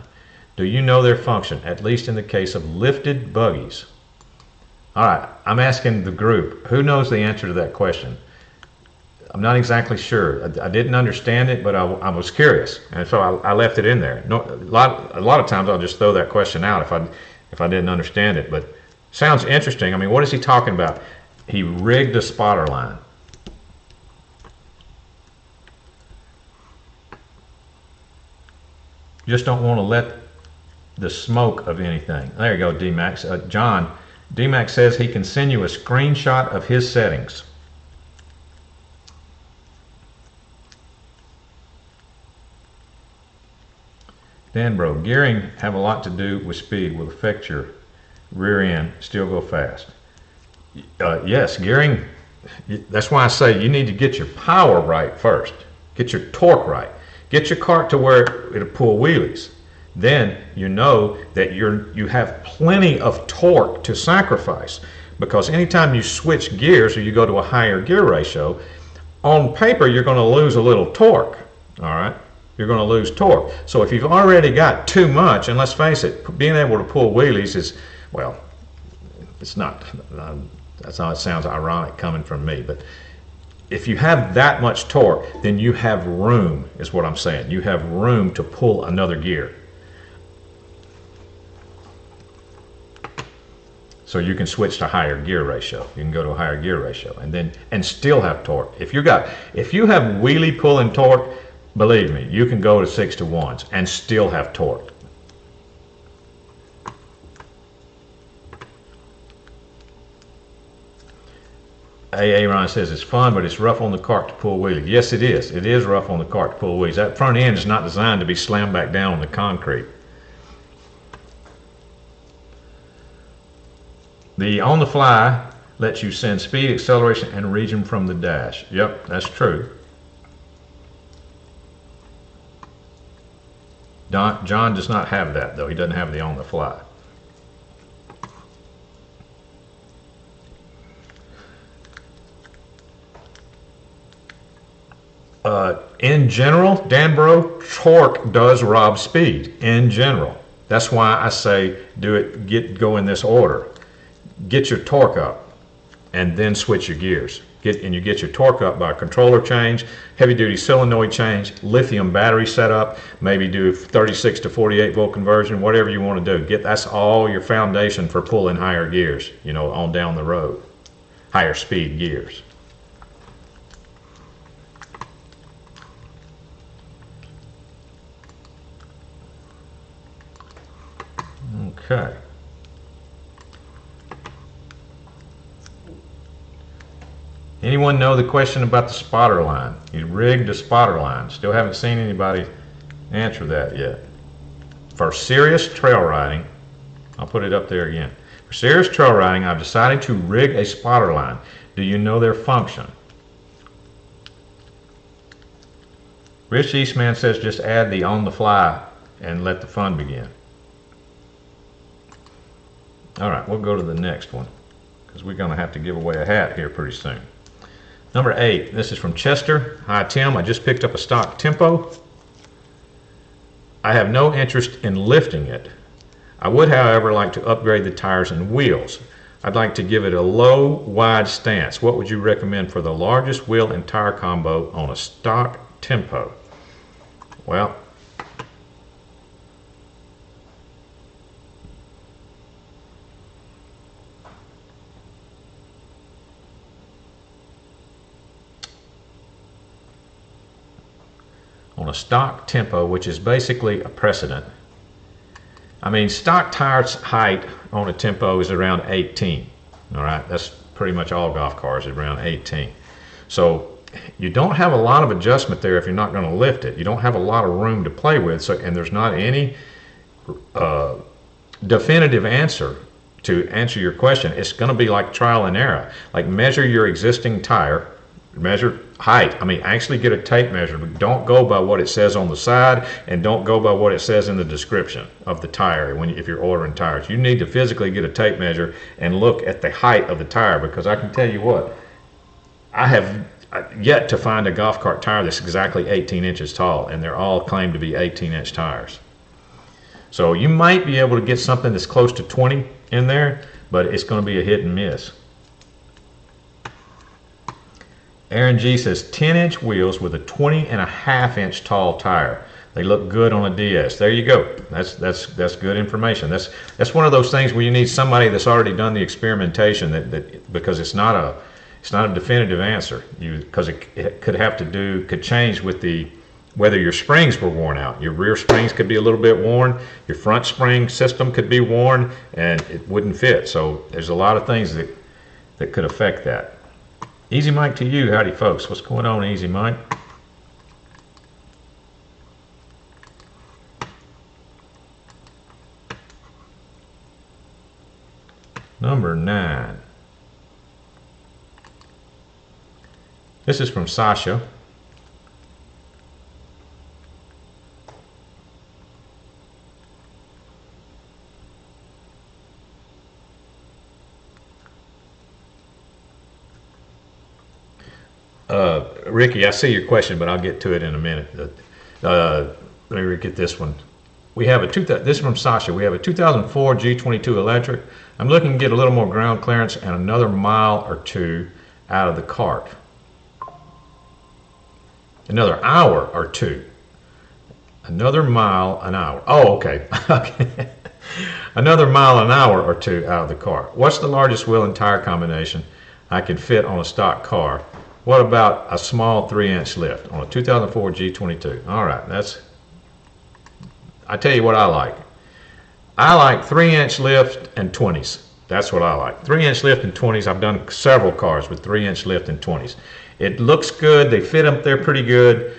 Do you know their function, at least in the case of lifted buggies? All right, I'm asking the group, who knows the answer to that question? I'm not exactly sure. I didn't understand it, but I was curious, and so I left it in there. No, a lot of times I'll just throw that question out if I didn't understand it, but sounds interesting. I mean, what is he talking about? He rigged a spotter line. Just don't want to let the smoke of anything. There you go, D-Max. John, D-Mac says he can send you a screenshot of his settings. Dan Bro, gearing have a lot to do with speed, will affect your rear end, still go fast. Yes, gearing, that's why I say you need to get your power right first. Get your torque right. Get your cart to where it'll pull wheelies. Then you know that you have plenty of torque to sacrifice, because anytime you switch gears or you go to a higher gear ratio, on paper you're going to lose a little torque. All right, you're going to lose torque. So if you've already got too much, and let's face it, being able to pull wheelies is, well, it's not. That's how it sounds ironic coming from me, but if you have that much torque, then you have room, is what I'm saying. You have room to pull another gear. So you can switch to higher gear ratio. You can go to a higher gear ratio and still have torque. If you have wheelie pulling torque, believe me, you can go to 6-to-1s and still have torque. AA Ron says it's fun, but it's rough on the cart to pull wheelies. Yes, it is. It is rough on the cart to pull wheelies. That front end is not designed to be slammed back down on the concrete. The on the fly lets you send speed, acceleration, and region from the dash. Yep, that's true. John does not have that, though. He doesn't have the on the fly. In general, Danbro, torque does rob speed. In general, that's why I say go in this order. Get your torque up, and then switch your gears. You get your torque up by a controller change, heavy duty solenoid change, lithium battery setup, maybe do 36 to 48 volt conversion, whatever you want to do. That's all your foundation for pulling higher gears, on down the road, higher speed gears. Okay. Anyone know the question about the spotter line? You rigged a spotter line. Still haven't seen anybody answer that yet. For serious trail riding, I'll put it up there again. For serious trail riding, I've decided to rig a spotter line. Do you know their function? Rich Eastman says just add the on the fly and let the fun begin. All right, we'll go to the next one because we're going to have to give away a hat here pretty soon. Number 8, this is from Chester. Hi Tim, I just picked up a stock Tempo. I have no interest in lifting it. I would, however, like to upgrade the tires and wheels. I'd like to give it a low, wide stance. What would you recommend for the largest wheel and tire combo on a stock Tempo? Well, on a stock Tempo, which is basically a precedent. I mean, stock tires height on a Tempo is around 18. All right, that's pretty much all golf cars is around 18. So you don't have a lot of adjustment there if you're not going to lift it. You don't have a lot of room to play with. So, and there's not any definitive answer to answer your question. It's going to be like trial and error. Like measure your existing tire. Measure height. I mean, actually get a tape measure, but don't go by what it says on the side, and don't go by what it says in the description of the tire if you're ordering tires. You need to physically get a tape measure and look at the height of the tire, because I can tell you what, I have yet to find a golf cart tire that's exactly 18 inches tall, and they're all claimed to be 18-inch tires. So you might be able to get something that's close to 20 in there, but it's going to be a hit and miss. Aaron G says 10-inch wheels with a 20.5-inch tall tire. They look good on a DS. There you go. That's good information. That's one of those things where you need somebody that's already done the experimentation because it's not a definitive answer. Because it could change with the whether your springs were worn out. Your rear springs could be a little bit worn, your front spring system could be worn, and it wouldn't fit. So there's a lot of things that could affect that. Easy Mike to you. Howdy folks. What's going on, Easy Mike? Number 9. This is from Sasha. Ricky, I see your question, but I'll get to it in a minute. Let me get this one. We have this is from Sasha. We have a 2004 G22 electric. I'm looking to get a little more ground clearance and another mile or two out of the cart. Another hour or two. Another mile an hour. Oh, okay. Okay. Another mile an hour or two out of the cart. What's the largest wheel and tire combination I can fit on a stock car? What about a small 3-inch lift on a 2004 G22? All right, I tell you what I like. I like 3-inch lift and 20s. That's what I like. 3-inch lift and 20s. I've done several cars with 3-inch lift and 20s. It looks good. They fit up there pretty good.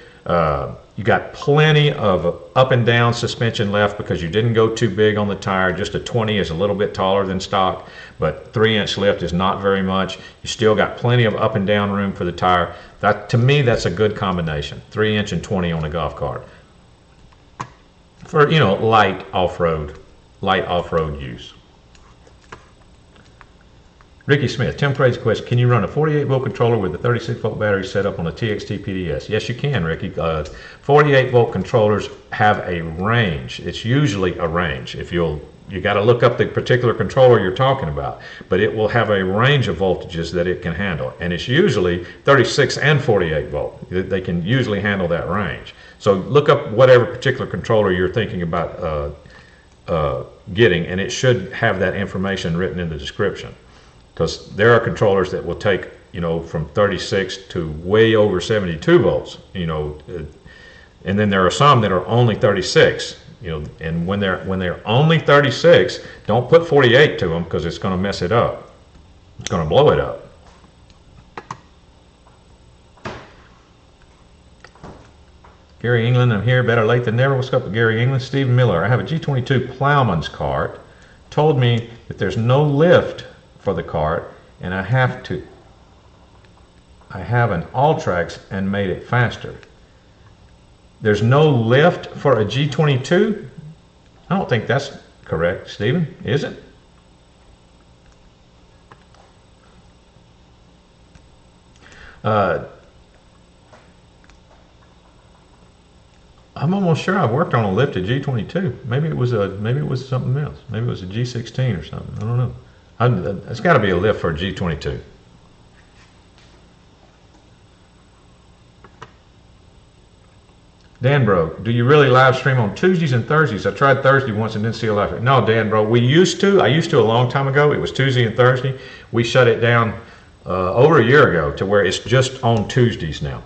You got plenty of up and down suspension left because you didn't go too big on the tire. Just a 20 is a little bit taller than stock, but 3-inch lift is not very much. You still got plenty of up and down room for the tire. That, to me, that's a good combination. 3-inch and 20 on a golf cart for, you know, light off-road use. Ricky Smith, Tim Craig's question, can you run a 48-volt controller with a 36-volt battery set up on a TXT PDS? Yes, you can, Ricky. 48-volt controllers have a range. It's usually a range. You got to look up the particular controller you're talking about, but it will have a range of voltages that it can handle, and it's usually 36 and 48 volt. They can usually handle that range. So look up whatever particular controller you're thinking about getting, and it should have that information written in the description. Because there are controllers that will take, you know, from 36 to way over 72 volts, you know, and then there are some that are only 36, you know, and when they're only 36, don't put 48 to them because it's going to mess it up. It's going to blow it up. Gary England, I'm here, better late than never. What's up with Gary England? Stephen Miller, I have a G22 Plowman's cart. Told me that there's no lift for the cart, and I have an Alltrax and made it faster. There's no lift for a G22? I don't think that's correct, Stephen, is it? I'm almost sure I've worked on a lifted G22. Maybe it was something else. Maybe it was a G16 or something. I don't know. It's got to be a lift for a G22. Dan Bro, do you really live stream on Tuesdays and Thursdays? I tried Thursday once and didn't see a live stream. No, Dan Bro, I used to a long time ago. It was Tuesday and Thursday. We shut it down over a year ago to where it's just on Tuesdays now.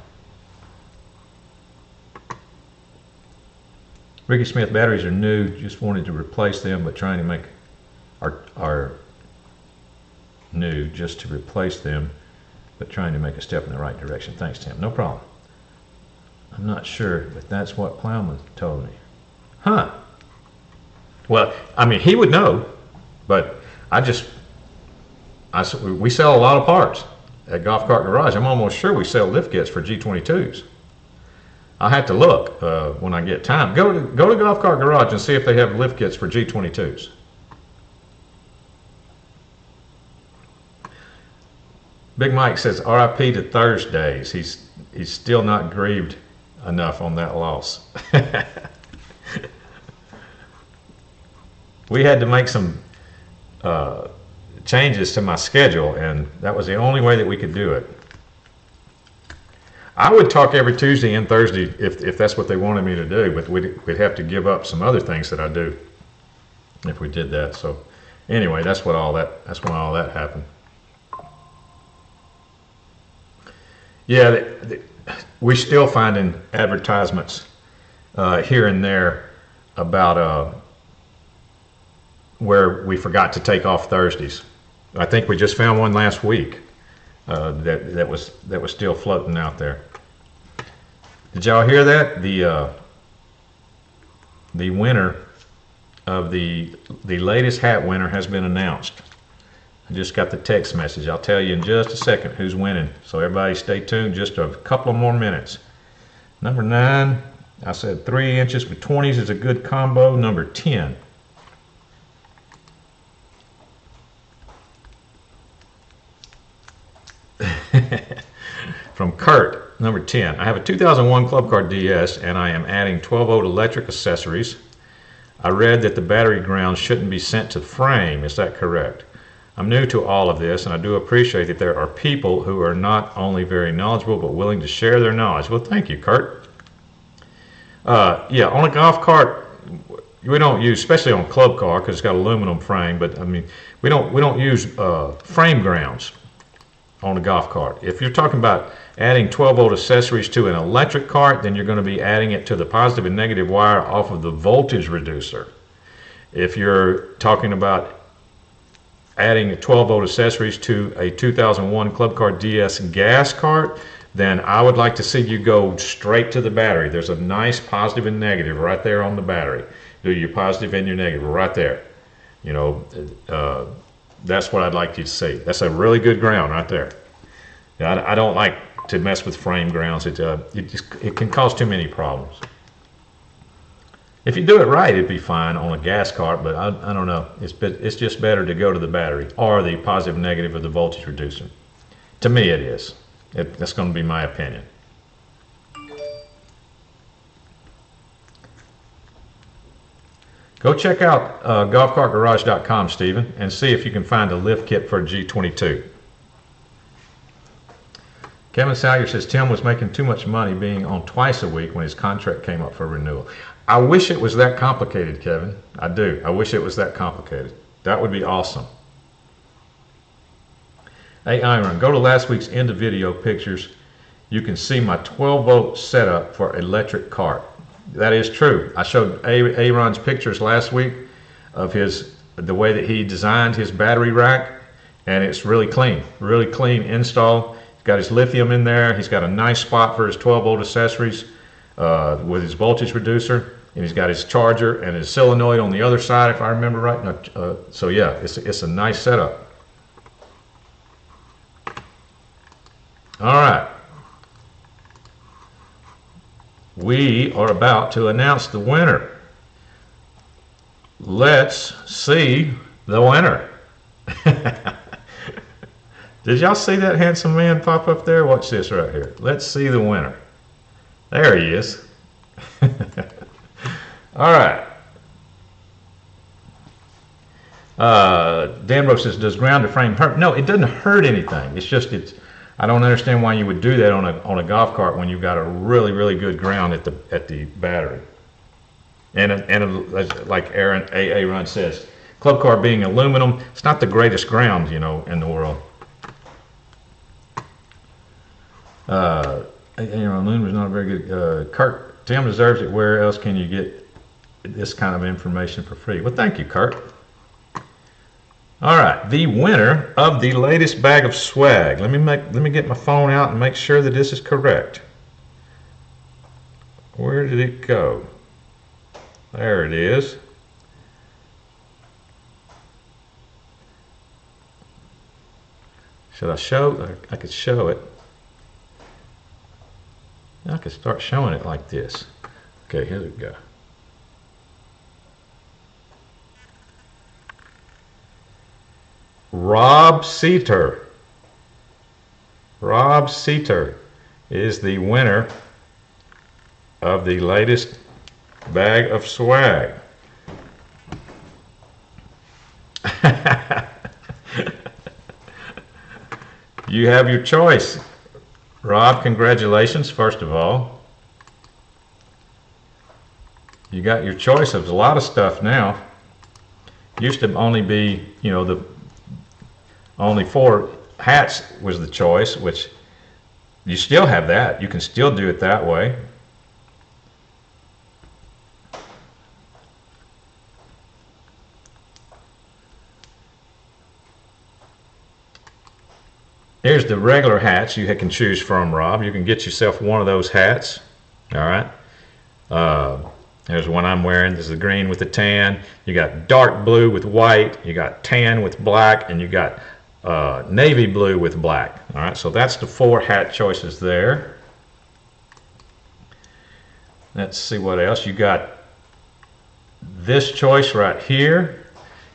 Ricky Smith, batteries are new. Just wanted to replace them, but trying to make our new just to replace them, but trying to make a step in the right direction. Thanks, Tim. No problem. I'm not sure, but that's what Plowman told me. Huh. Well, I mean, he would know, but we sell a lot of parts at Golf Cart Garage. I'm almost sure we sell lift kits for G22s. I'll have to look when I get time. Go to Golf Cart Garage and see if they have lift kits for G22s. Big Mike says RIP to Thursdays. He's still not grieved enough on that loss. We had to make some changes to my schedule, and that was the only way that we could do it. I would talk every Tuesday and Thursday if that's what they wanted me to do, but we'd have to give up some other things that I do if we did that. So anyway, that's when all that happened. Yeah, we're still finding advertisements here and there about where we forgot to take off Thursdays. I think we just found one last week that was still floating out there. Did y'all hear that? The winner of the latest hat winner has been announced. I just got the text message. I'll tell you in just a second who's winning. So everybody stay tuned just a couple of more minutes. Number 9, I said 3 inches with 20s is a good combo. Number 10. From Kurt, number 10. I have a 2001 Club Car DS and I am adding 12-volt electric accessories. I read that the battery grounds shouldn't be sent to frame. Is that correct? I'm new to all of this and I do appreciate that there are people who are not only very knowledgeable but willing to share their knowledge. Well, thank you, Kurt. Yeah, on a golf cart, we don't use, especially on a club car because it's got aluminum frame, but I mean, we don't use frame grounds on a golf cart. If you're talking about adding 12-volt accessories to an electric cart, then you're going to be adding it to the positive and negative wire off of the voltage reducer. If you're talking about adding 12-volt accessories to a 2001 Club Car DS gas cart, then I would like to see you go straight to the battery. There's a nice positive and negative right there on the battery. Do your positive and your negative right there. You know, that's what I'd like you to see. That's a really good ground right there. I don't like to mess with frame grounds. It can cause too many problems. If you do it right, it'd be fine on a gas cart, but I don't know. It's just better to go to the battery or the positive and negative of the voltage reducer. To me, it is. That's going to be my opinion. Go check out golfcartgarage.com, Stephen, and see if you can find a lift kit for a G22. Kevin Salyer says Tim was making too much money being on twice a week when his contract came up for renewal. I wish it was that complicated, Kevin. I do. I wish it was that complicated. That would be awesome. Hey, Iron, go to last week's end of video pictures. You can see my 12-volt setup for electric cart. That is true. I showed Aaron's pictures last week of the way that he designed his battery rack, and it's really clean install. He's got his lithium in there. He's got a nice spot for his 12-volt accessories with his voltage reducer, and he's got his charger and his solenoid on the other side, if I remember right. So yeah, it's a nice setup. All right. We are about to announce the winner. Let's see the winner. Did y'all see that handsome man pop up there? Watch this right here. Let's see the winner. There he is. All right. Danbro says, does ground to frame hurt? No, it doesn't hurt anything. I don't understand why you would do that on a golf cart when you've got a really good ground at the battery. And like Aaron says, club car being aluminum, it's not the greatest ground, you know, in the world. Aluminum is not a very good. Kurt, Tim deserves it. Where else can you get this kind of information for free? Well, thank you, Kurt. All right, the winner of the latest bag of swag. Let me get my phone out and make sure that this is correct. Where did it go? There it is. Should I show? I could show it. I could start showing it like this. Okay, here we go. Rob Seater. Rob Seater is the winner of the latest bag of swag. You have your choice. Rob, congratulations, first of all. You got your choice of a lot of stuff now. Used to only be, you know, only 4 hats was the choice, which You still have that. You can still do it that way. Here's the regular hats you can choose from, Rob. You can get yourself one of those hats. All right. There's one I'm wearing. This is the green with the tan. You got dark blue with white. You got tan with black, and you got navy blue with black. All right. So that's the 4 hat choices there. Let's see what else. You got this choice right here.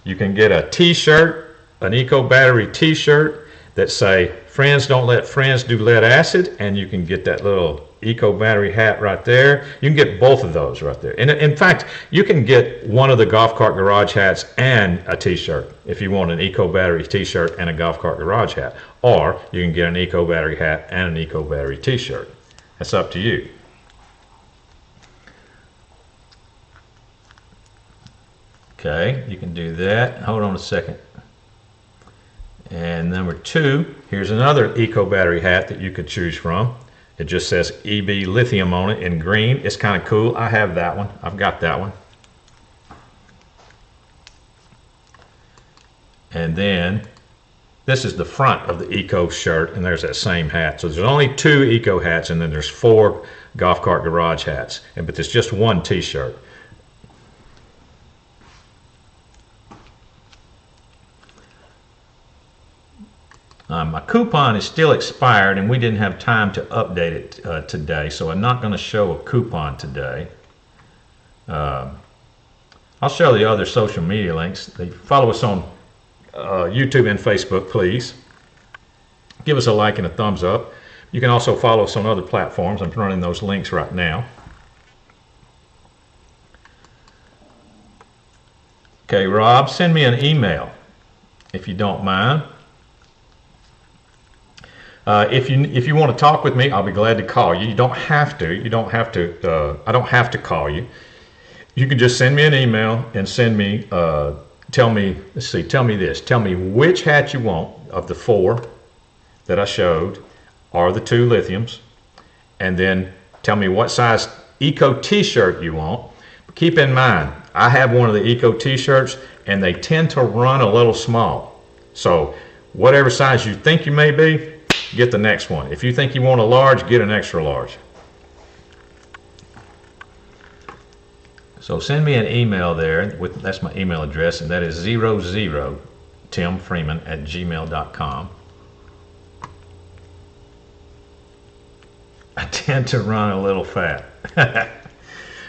You can get a t-shirt, an Eco Battery t-shirt that say, "Friends don't let friends do lead acid," and you can get that little Eco Battery hat right there. You can get both of those right there. And in fact, you can get one of the Golf Cart Garage hats and a t-shirt if you want an Eco Battery t-shirt and a Golf Cart Garage hat. Or you can get an Eco Battery hat and an Eco Battery t-shirt. That's up to you. Okay, you can do that. Hold on a second. And number 2, here's another Eco Battery hat that you could choose from. It just says EB Lithium on it in green. It's kind of cool. I have that one. I've got that one. And then this is the front of the Eco shirt, and there's that same hat. So there's only 2 Eco hats, and then there's 4 Golf Cart Garage hats. But there's just 1 t-shirt. My coupon is still expired, and we didn't have time to update it today, so I'm not going to show a coupon today. I'll show the other social media links. Follow us on YouTube and Facebook, please. Give us a like and a thumbs up. You can also follow us on other platforms. I'm running those links right now. Okay, Rob, send me an email if you don't mind. If you want to talk with me, I'll be glad to call you. You don't have to. You don't have to. I don't have to call you. You can just send me an email and send me. Tell me. Let's see. Tell me this. Tell me which hat you want of the 4 that I showed, or the 2 lithiums, and then tell me what size Eco T-shirt you want. But keep in mind, I have one of the Eco T-shirts, and they tend to run a little small. So whatever size you think you may be, get the next one. If you think you want a large, get an extra large. So send me an email there. That's my email address, and that is 00timfreeman@gmail.com. I tend to run a little fat.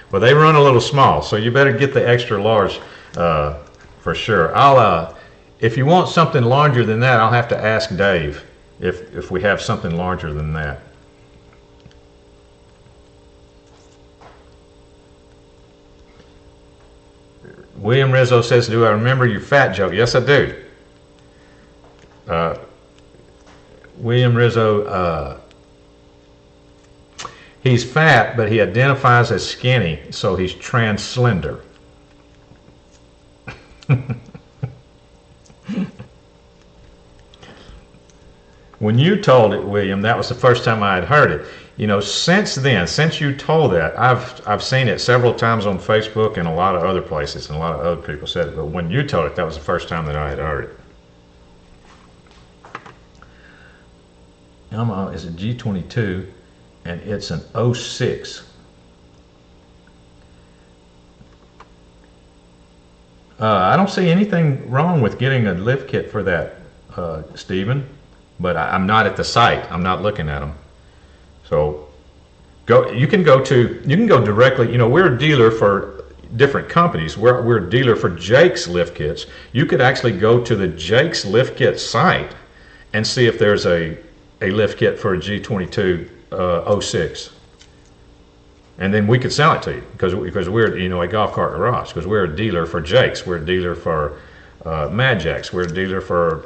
Well, they run a little small, so you better get the extra large for sure. If you want something larger than that, I'll have to ask Dave if we have something larger than that. William Rizzo says, "Do I remember your fat joke?" Yes, I do. William Rizzo, he's fat, but he identifies as skinny, so he's trans slender. When you told it, William, that was the first time I had heard it. You know, since then, since you told that, I've seen it several times on Facebook and a lot of other places, and a lot of other people said it. But when you told it, that was the first time that I had heard it. It's a G22, and it's an 06. I don't see anything wrong with getting a lift kit for that, Stephen. But I'm not at the site. I'm not looking at them. So you can go directly. You know, we're a dealer for different companies. We're a dealer for Jake's lift kits. You could actually go to the Jake's lift kit site and see if there's a lift kit for a G22 06. And then we could sell it to you because we're, you know, a Golf Cart Garage, because we're a dealer for Jake's. We're a dealer for Madjax. We're a dealer for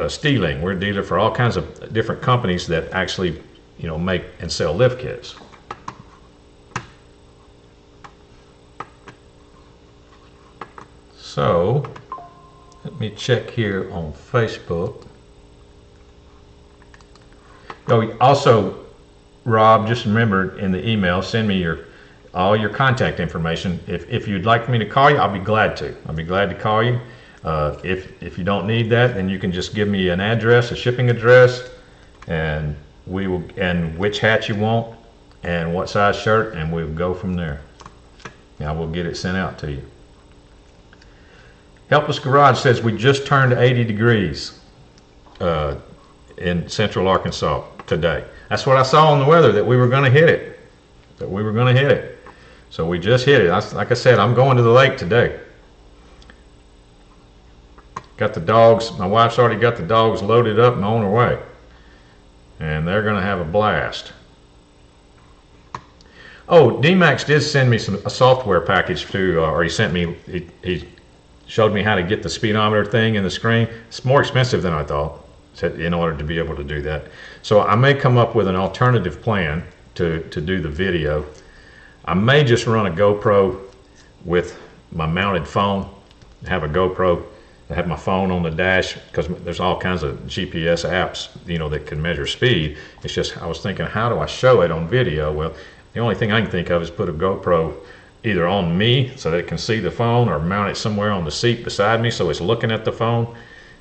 Steeling. We're a dealer for all kinds of different companies that actually, you know, make and sell lift kits. So let me check here on Facebook. Oh, also, Rob, just remember in the email, send me all your contact information. If you'd like me to call you, I'll be glad to. I'll be glad to call you. If you don't need that, then you can just give me an address, a shipping address, and which hat you want and what size shirt, and we'll go from there. Now we'll get it sent out to you. Helpless Garage says we just turned 80 degrees in central Arkansas today. That's what I saw on the weather, that we were going to hit it. So we just hit it. Like I said, I'm going to the lake today. Got the dogs. My wife's already got the dogs loaded up and on their way. And they're going to have a blast. Oh, D-Max did send me a software package too, or he sent me, he showed me how to get the speedometer thing in the screen. It's more expensive than I thought in order to be able to do that. So I may come up with an alternative plan to do the video. I may just run a GoPro with my mounted phone, have a GoPro, have my phone on the dash, because there's all kinds of GPS apps, you know, that can measure speed. It's just, I was thinking, how do I show it on video? Well, the only thing I can think of is put a GoPro either on me so that it can see the phone, or mount it somewhere on the seat beside me so it's looking at the phone,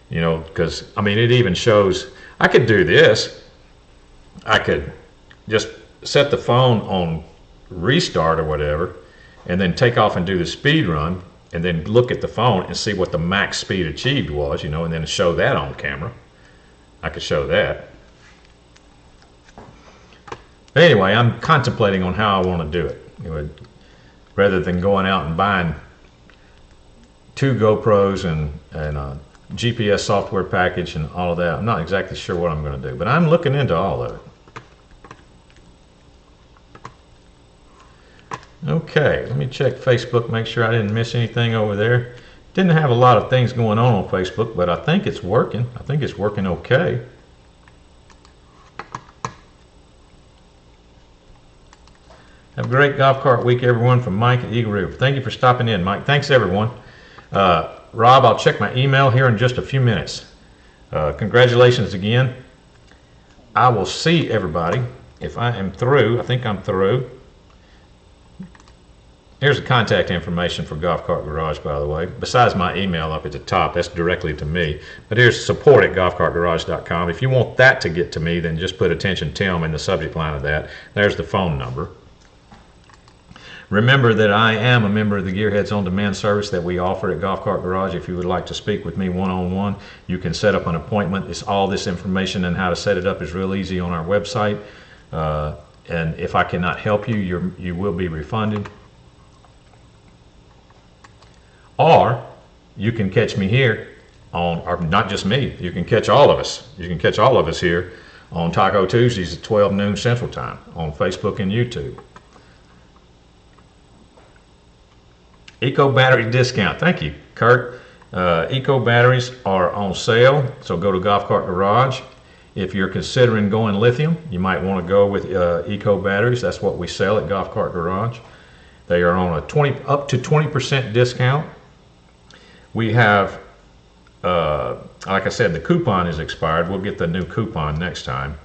you know, because I mean, it even shows, I could do this. I could just set the phone on restart or whatever, and then take off and do the speed run, and then look at the phone and see what the max speed achieved was, you know, and then show that on camera. I could show that. But anyway, I'm contemplating on how I want to do it. You know, rather than going out and buying 2 GoPros and a GPS software package and all of that. I'm not exactly sure what I'm going to do, but I'm looking into all of it. Okay, let me check Facebook, make sure I didn't miss anything over there. Didn't have a lot of things going on Facebook, but I think it's working. I think it's working okay. Have a great golf cart week, everyone, from Mike at Eagle River. Thank you for stopping in, Mike. Thanks, everyone. Rob, I'll check my email here in just a few minutes. Congratulations again. I will see everybody if I am through. I think I'm through. Here's the contact information for Golf Cart Garage, by the way. Besides my email up at the top, that's directly to me. But here's support@golfcartgarage.com. If you want that to get to me, then just put attention Tim in the subject line of that. There's the phone number. Remember that I am a member of the Gearheads On Demand service that we offer at Golf Cart Garage. If you would like to speak with me one-on-one, you can set up an appointment. It's all this information and how to set it up is real easy on our website. And if I cannot help you, you will be refunded. Or you can catch me here on, or not just me, you can catch all of us. You can catch all of us here on Taco Tuesdays at 12 noon Central Time on Facebook and YouTube. Eco battery discount. Thank you, Kurt. Eco batteries are on sale, so go to Golf Cart Garage. If you're considering going lithium, you might want to go with Eco batteries. That's what we sell at Golf Cart Garage. They are on a up to 20% discount. We have, like I said, the coupon is expired. We'll get the new coupon next time.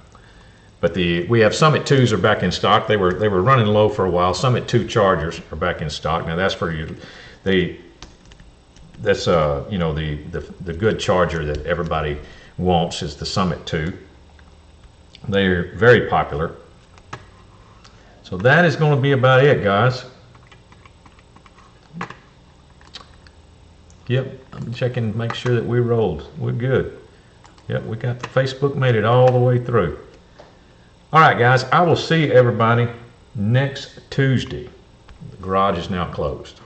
But we have Summit 2s are back in stock. They were running low for a while. Summit 2 chargers are back in stock. Now that's for you. That's you know, the good charger that everybody wants is the Summit 2. They're very popular. So that is going to be about it, guys. Yep, I'm checking, make sure that we rolled. We're good. Yep, we got the Facebook, made it all the way through. All right, guys, I will see everybody next Tuesday. The garage is now closed.